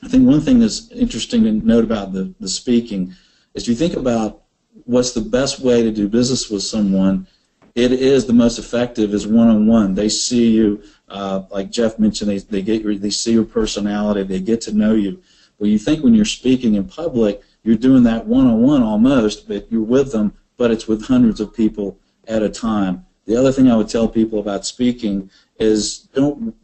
S3: I think one thing that's interesting to note about the speaking is you think about what's the best way to do business with someone. It is the most effective is one-on-one. They see you, like Jeff mentioned, they see your personality, they get to know you. Well, you think when you're speaking in public, you're doing that one-on-one almost, but you're with them, but it's with hundreds of people at a time. The other thing I would tell people about speaking is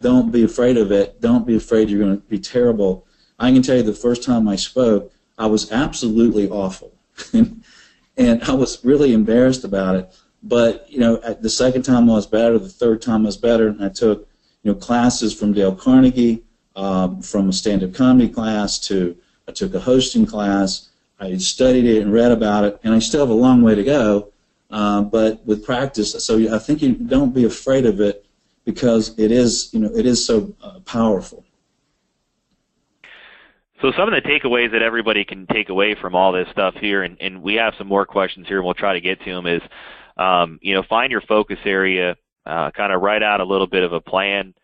S3: don't be afraid of it. Don't be afraid you're going to be terrible. I can tell you the first time I spoke, I was absolutely awful, and I was really embarrassed about it. But the second time I was better, the third time I was better, and I took classes from Dale Carnegie, from a stand-up comedy class to I took a hosting class. I studied it and read about it, and I still have a long way to go, but with practice. So I think you don't be afraid of it because it is so powerful.
S1: So some of the takeaways that everybody can take away from all this stuff here, and we have some more questions here, and we'll try to get to them, is find your focus area, kind of write out a little bit of a plan,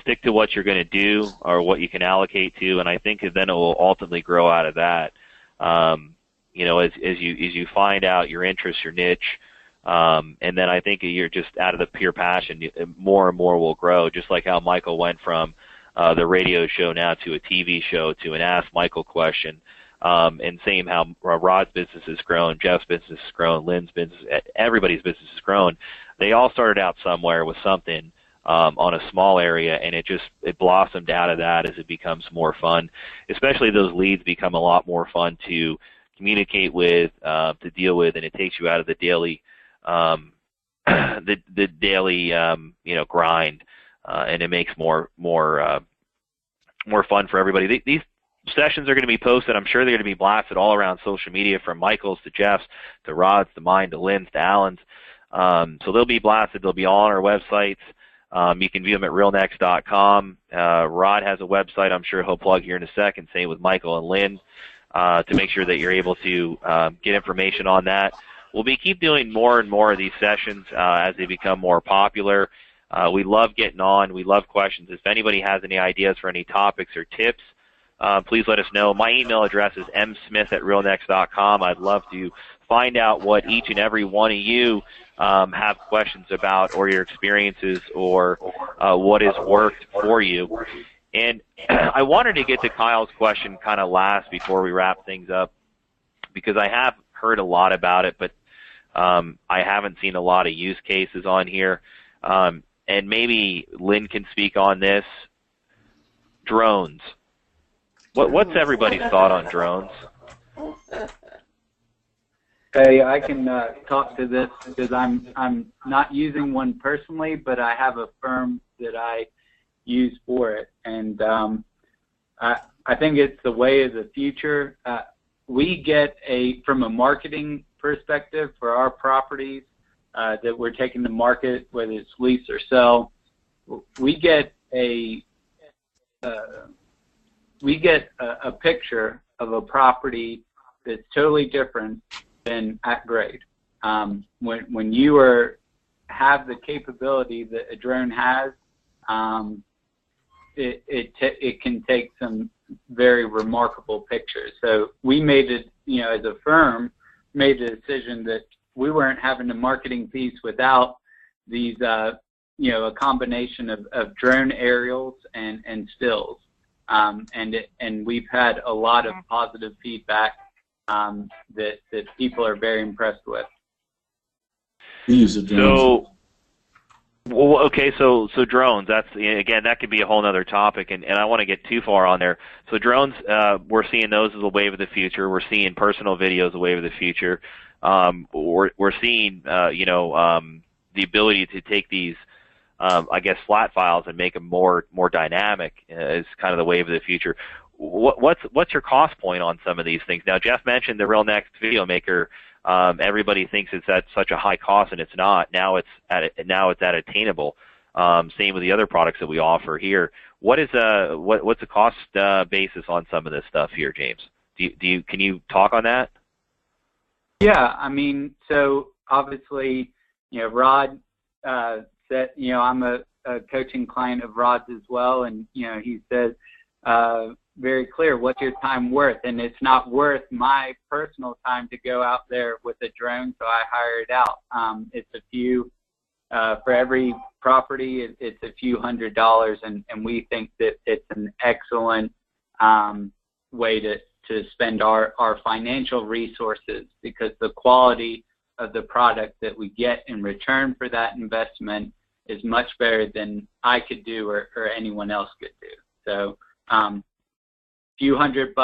S1: stick to what you're going to do or what you can allocate to, and I think then it will ultimately grow out of that. As you find out your interests, your niche, and then I think you're just out of the pure passion, more and more will grow, just like how Michael went from the radio show now to a TV show to an Ask Michael question, and same how Rod's business has grown, Jeff's business has grown, Lynn's business, everybody's business has grown. They all started out somewhere with something, on a small area, and it blossomed out of that as it becomes more fun. Especially those leads become a lot more fun to communicate with, to deal with, and it takes you out of the daily the daily grind, and it makes more fun for everybody. These sessions are going to be posted. I'm sure they're going to be blasted all around social media, from Michael's to Jeff's to Rod's to mine to Lynn's to Alan's. So they'll be blasted. They'll be all on our websites. You can view them at realnext.com. Rod has a website I'm sure he'll plug here in a second, same with Michael and Lynn, to make sure that you're able to get information on that. We'll keep doing more and more of these sessions as they become more popular. We love getting on. We love questions. If anybody has any ideas for any topics or tips, please let us know. My email address is msmith@realnext.com. I'd love to find out what each and every one of you have questions about, or your experiences, or what has worked for you. And I wanted to get to Kyle's question kind of last before we wrap things up, because I have heard a lot about it, but I haven't seen a lot of use cases on here. And maybe Lynn can speak on this. Drones. What's everybody's thought on drones?
S7: Hey, I can talk to this because I'm not using one personally, but I have a firm that I use for it, and I think it's the way of the future. We get from a marketing perspective for our properties that we're taking to market, whether it's lease or sell, we get a picture of a property that's totally different than at grade. When you have the capability that a drone has, it can take some very remarkable pictures. So we made it, as a firm, made a decision that we weren't having a marketing piece without these, a combination of drone aerials and stills. And we've had a lot of positive feedback that people are very impressed with.
S1: So drones, that could be a whole other topic, and I don't want to get too far on there. So drones, we're seeing those as a wave of the future. We're seeing personal videos a wave of the future. We're seeing the ability to take these flat files and make them more dynamic is kind of the wave of the future. What's your cost point on some of these things? Now, Jeff mentioned the RealNext Video Maker. Everybody thinks it's at such a high cost, and it's not. Now it's at attainable. Same with the other products that we offer here. What's the cost basis on some of this stuff here, James? Can you talk on that?
S7: Yeah, so obviously, Rod said, I'm a coaching client of Rod's as well, and he says very clear, what's your time worth? And it's not worth my personal time to go out there with a drone, so I hire it out. It's a few, for every property, it's a few $100s, and we think that it's an excellent way to spend our financial resources, because the quality of the product that we get in return for that investment is much better than I could do or anyone else could do. So few $100,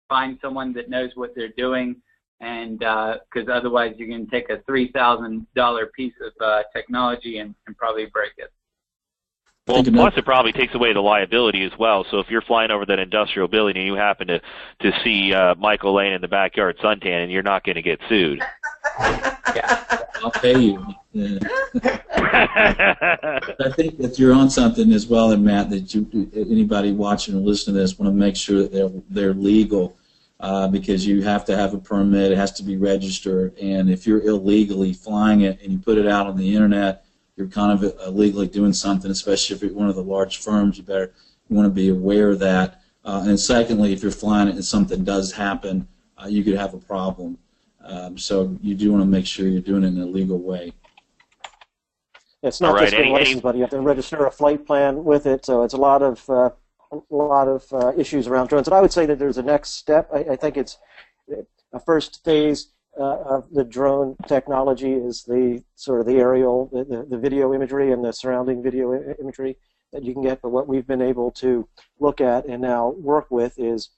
S7: find someone that knows what they're doing, and because otherwise you're going to take a $3,000 piece of technology and probably break it.
S1: Well, plus it probably takes away the liability as well. So if you're flying over that industrial building and you happen to see Michael laying in the backyard suntanning, you're not going to get sued.
S3: Yeah, I'll pay you. Yeah. I think that you're on something as well, and Matt, that anybody watching or listening to this want to make sure that they're legal, because you have to have a permit. It has to be registered, and if you're illegally flying it and you put it out on the internet, you're kind of illegally doing something, especially if you're one of the large firms. You want to be aware of that. And secondly, if you're flying it and something does happen, you could have a problem. So you do want to make sure you're doing it in a legal way.
S6: It's not just a license, but you have to register a flight plan with it. So it's a lot of issues around drones. And I would say that there's a next step. I think it's a first phase. of the drone technology is the sort of the aerial, the video imagery and the surrounding video imagery that you can get. But what we've been able to look at and now work with is,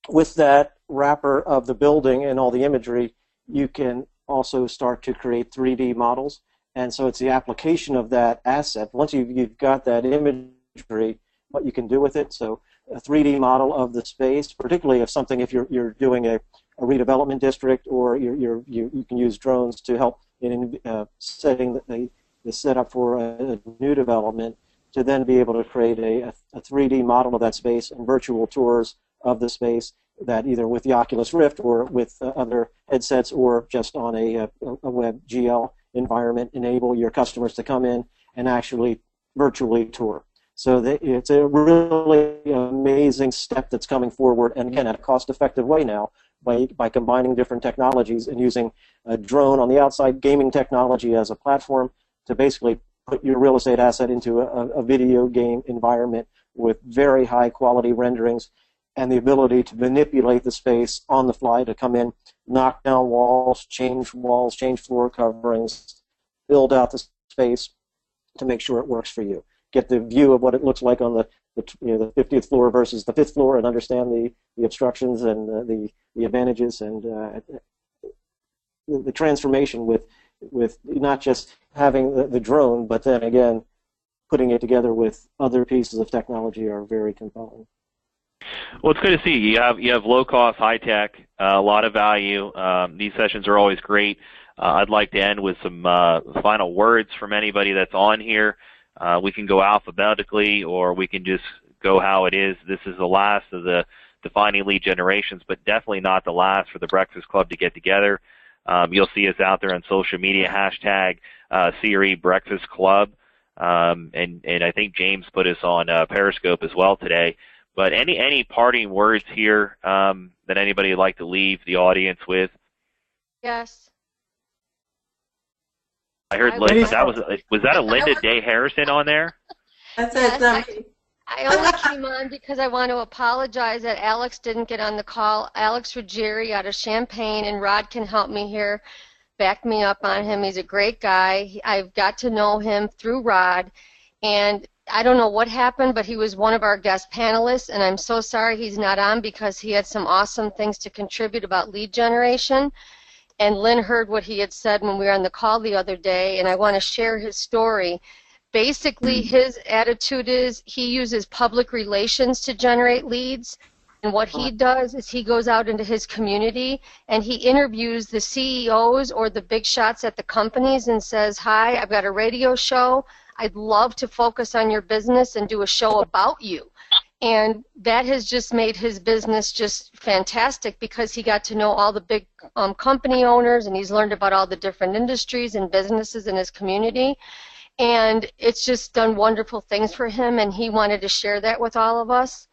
S6: with that wrapper of the building and all the imagery, you can also start to create 3D models. And so it's the application of that asset. Once you've got that imagery, what you can do with it. So a 3D model of the space, particularly if you're doing a redevelopment district, or you can use drones to help in setting the setup for a new development, to then be able to create a 3D model of that space and virtual tours of the space, that either with the Oculus Rift or with other headsets or just on a web GL environment, enable your customers to come in and actually virtually tour. So it's a really amazing step that's coming forward, and again, at a cost-effective way now, by combining different technologies and using a drone on the outside, gaming technology as a platform to basically put your real estate asset into a video game environment with very high quality renderings and the ability to manipulate the space on the fly, to come in, knock down walls, change floor coverings, build out the space to make sure it works for you. Get the view of what it looks like on the 50th floor versus the 5th floor, and understand the obstructions and the advantages and the transformation with not just having the drone, but then again putting it together with other pieces of technology are very compelling.
S1: Well, it's good to see. You have low cost, high tech, a lot of value. These sessions are always great. I'd like to end with some final words from anybody that's on here. We can go alphabetically, or we can just go how it is. This is the last of the defining lead generations, but definitely not the last for the Breakfast Club to get together. You'll see us out there on social media, hashtag CRE Breakfast Club, and I think James put us on Periscope as well today. But any parting words here that anybody would like to leave the audience with?
S8: Yes.
S1: I heard Lynn, was that a Linda Day Harrison on there?
S4: That's
S8: Yes,
S4: it.
S8: I only came on because I want to apologize that Alex didn't get on the call. Alex Ruggieri out of Champaign, and Rod can help me here, back me up on him. He's a great guy. I've got to know him through Rod, and I don't know what happened, but he was one of our guest panelists, and I'm so sorry he's not on, because he had some awesome things to contribute about lead generation. And Lynn heard what he had said when we were on the call the other day, and I want to share his story. Basically, his attitude is he uses public relations to generate leads, and what he does is he goes out into his community and he interviews the CEOs or the big shots at the companies and says, "Hi, I've got a radio show. I'd love to focus on your business and do a show about you." And that has just made his business just fantastic, because he got to know all the big company owners, and he's learned about all the different industries and businesses in his community. And it's just done wonderful things for him, and he wanted to share that with all of us.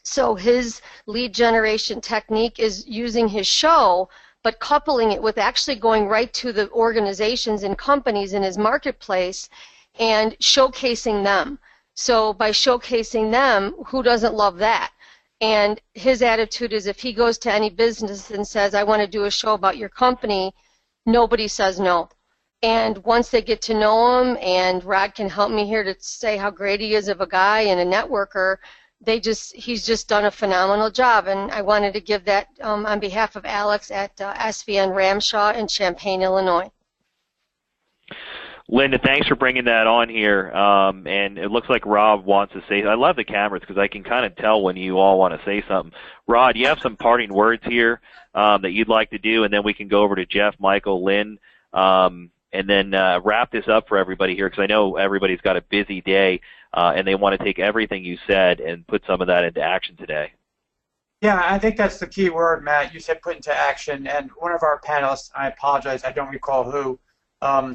S8: So his lead generation technique is using his show, but coupling it with actually going right to the organizations and companies in his marketplace and showcasing them. So by showcasing them, who doesn't love that? And his attitude is, if he goes to any business and says, "I want to do a show about your company," nobody says no. And once they get to know him, and Rod can help me here to say how great he is of a guy and a networker, he's just done a phenomenal job. And I wanted to give that on behalf of Alex at SVN Ramshaw in Champaign, Illinois.
S1: Linda, thanks for bringing that on here. And it looks like Rob wants to say, I love the cameras because I can kind of tell when you all want to say something. Rod, you have some parting words here that you'd like to do, and then we can go over to Jeff, Michael, Lynn, and then wrap this up for everybody here, because I know everybody's got a busy day, and they want to take everything you said and put some of that into action today.
S2: Yeah, I think that's the key word, Matt. You said put into action, and one of our panelists, I apologize, I don't recall who,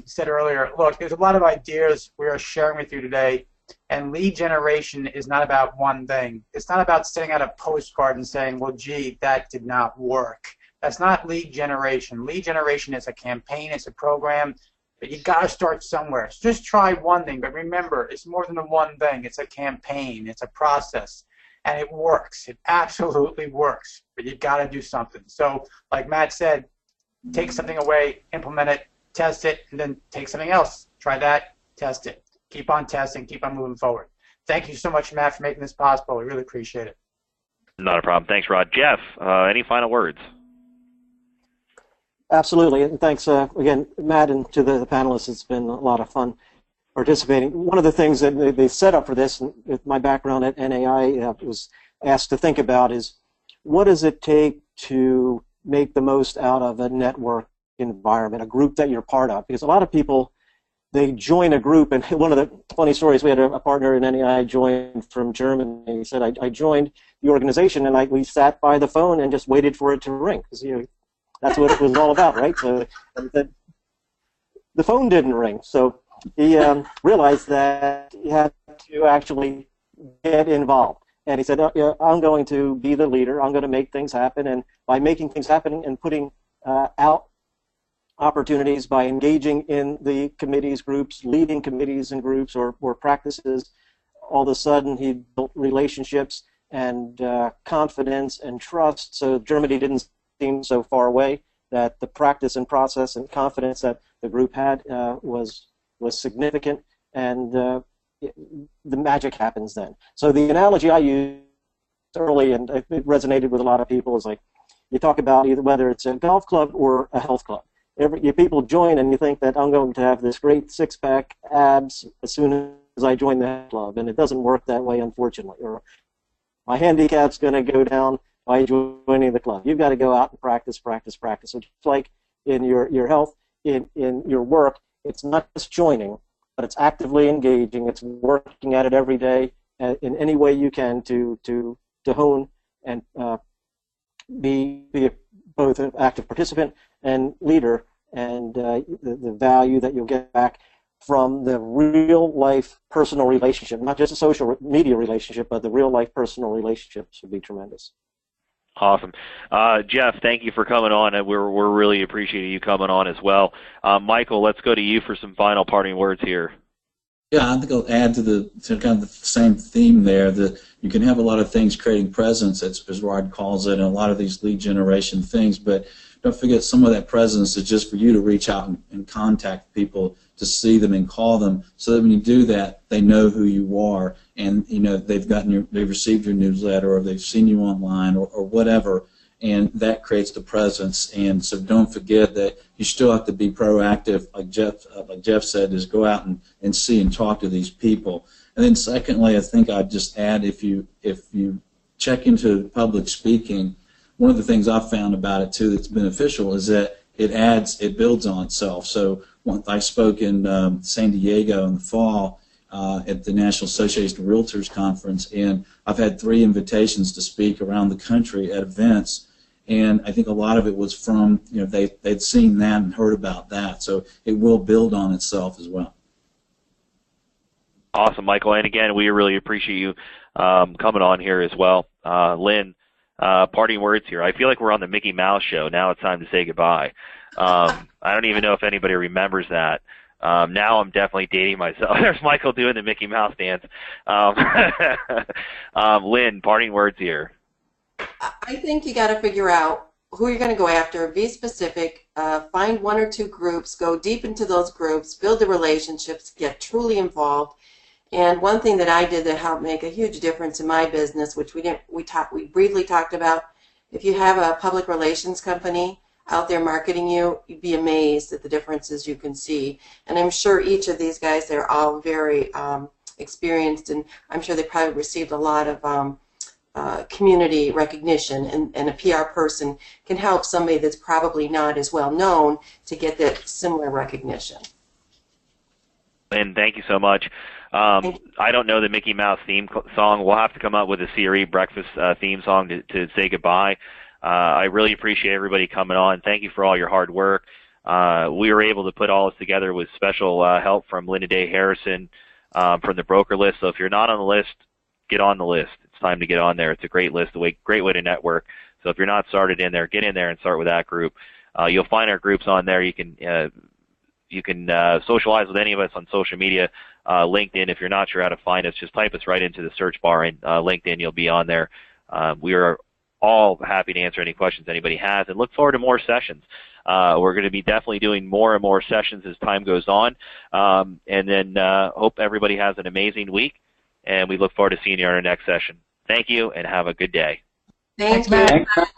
S2: said earlier, look, there's a lot of ideas we are sharing with you today, and lead generation is not about one thing. It's not about sending out a postcard and saying, well, gee, that did not work. That's not lead generation. Lead generation is a campaign, it's a program, but you got to start somewhere. So just try one thing, but remember, it's more than the one thing. It's a campaign, it's a process, and it works. It absolutely works, but you got to do something. So like Matt said, take something away, implement it, test it, and then take something else. Try that, test it. Keep on testing, keep on moving forward. Thank you so much, Matt, for making this possible. We really appreciate it.
S1: Not a problem. Thanks, Rod. Jeff, any final words?
S6: Absolutely, and thanks again, Matt, and to the panelists. It's been a lot of fun participating. One of the things that they set up for this, and with my background at NAI, was asked to think about is, what does it take to make the most out of a network environment, a group that you're part of? Because a lot of people, they join a group, and one of the funny stories, we had a partner in NAI joined from Germany. He said, I joined the organization, and we sat by the phone and just waited for it to ring, because that's what it was all about, right? So the phone didn't ring, so he realized that he had to actually get involved. And he said, I'm going to be the leader. I'm going to make things happen. And by making things happen and putting out opportunities, by engaging in the committees, groups, leading committees and groups or practices, all of a sudden he built relationships and confidence and trust. So Germany didn't seem so far away, that the practice and process and confidence that the group had was significant, and the magic happens then. So the analogy I used early, and it resonated with a lot of people, is like, you talk about either whether it's a golf club or a health club. People join and you think that I'm going to have this great six-pack abs as soon as I join the club, and it doesn't work that way, unfortunately. Or my handicap's going to go down by joining the club. You've got to go out and practice, practice, practice. So just like in your health, in your work, it's not just joining, but it's actively engaging. It's working at it every day in any way you can to hone and be both an active participant and leader, and the value that you'll get back from the real-life personal relationship, not just a social media relationship, but the real-life personal relationships would be tremendous.
S1: Awesome. Jeff, thank you for coming on. We're really appreciating you coming on as well. Michael, let's go to you for some final parting words here.
S3: Yeah, I think I'll add to kind of the same theme there, that you can have a lot of things creating presence, as Rod calls it, and a lot of these lead generation things, but don't forget some of that presence is just for you to reach out and contact people, to see them and call them, so that when you do that, they know who you are, and they've received your newsletter, or they've seen you online, or whatever, and that creates the presence. And so don't forget that you still have to be proactive, like Jeff said, is go out and see and talk to these people. And then secondly, I think I'd just add, if you check into public speaking, one of the things I've found about it too that's beneficial is that it builds on itself. So I spoke in San Diego in the fall at the National Association of Realtors Conference, and I've had 3 invitations to speak around the country at events, and I think a lot of it was from, they'd seen that and heard about that, so it will build on itself as well.
S1: Awesome, Michael, and again, we really appreciate you coming on here as well. Lynn, parting words here. I feel like we're on the Mickey Mouse show. Now it's time to say goodbye. I don't even know if anybody remembers that. Now I'm definitely dating myself. There's Michael doing the Mickey Mouse dance. Lynn, parting words here.
S4: I think you got to figure out who you're going to go after, be specific, find 1 or 2 groups, go deep into those groups, build the relationships, get truly involved. And one thing that I did that helped make a huge difference in my business, which we briefly talked about, if you have a public relations company out there marketing you, you'd be amazed at the differences you can see. And I'm sure each of these guys, they're all very experienced, and I'm sure they probably received a lot of community recognition, and a PR person can help somebody that's probably not as well known to get that similar recognition.
S1: And thank you so much. I don't know the Mickey Mouse theme song. We'll have to come up with a Siri breakfast theme song to say goodbye. I really appreciate everybody coming on. Thank you for all your hard work. We were able to put all this together with special help from Linda Day Harrison from the broker list. So if you're not on the list, get on the list. It's time to get on there. It's a great list, great way to network. So if you're not started in there, get in there and start with that group. You'll find our groups on there. You can socialize with any of us on social media. LinkedIn, if you're not sure how to find us, just type us right into the search bar in LinkedIn. You'll be on there. We are all happy to answer any questions anybody has, and look forward to more sessions. We're going to be definitely doing more and more sessions as time goes on, and then hope everybody has an amazing week, and we look forward to seeing you on our next session. Thank you, and have a good day.
S4: Thank you.
S2: Matt.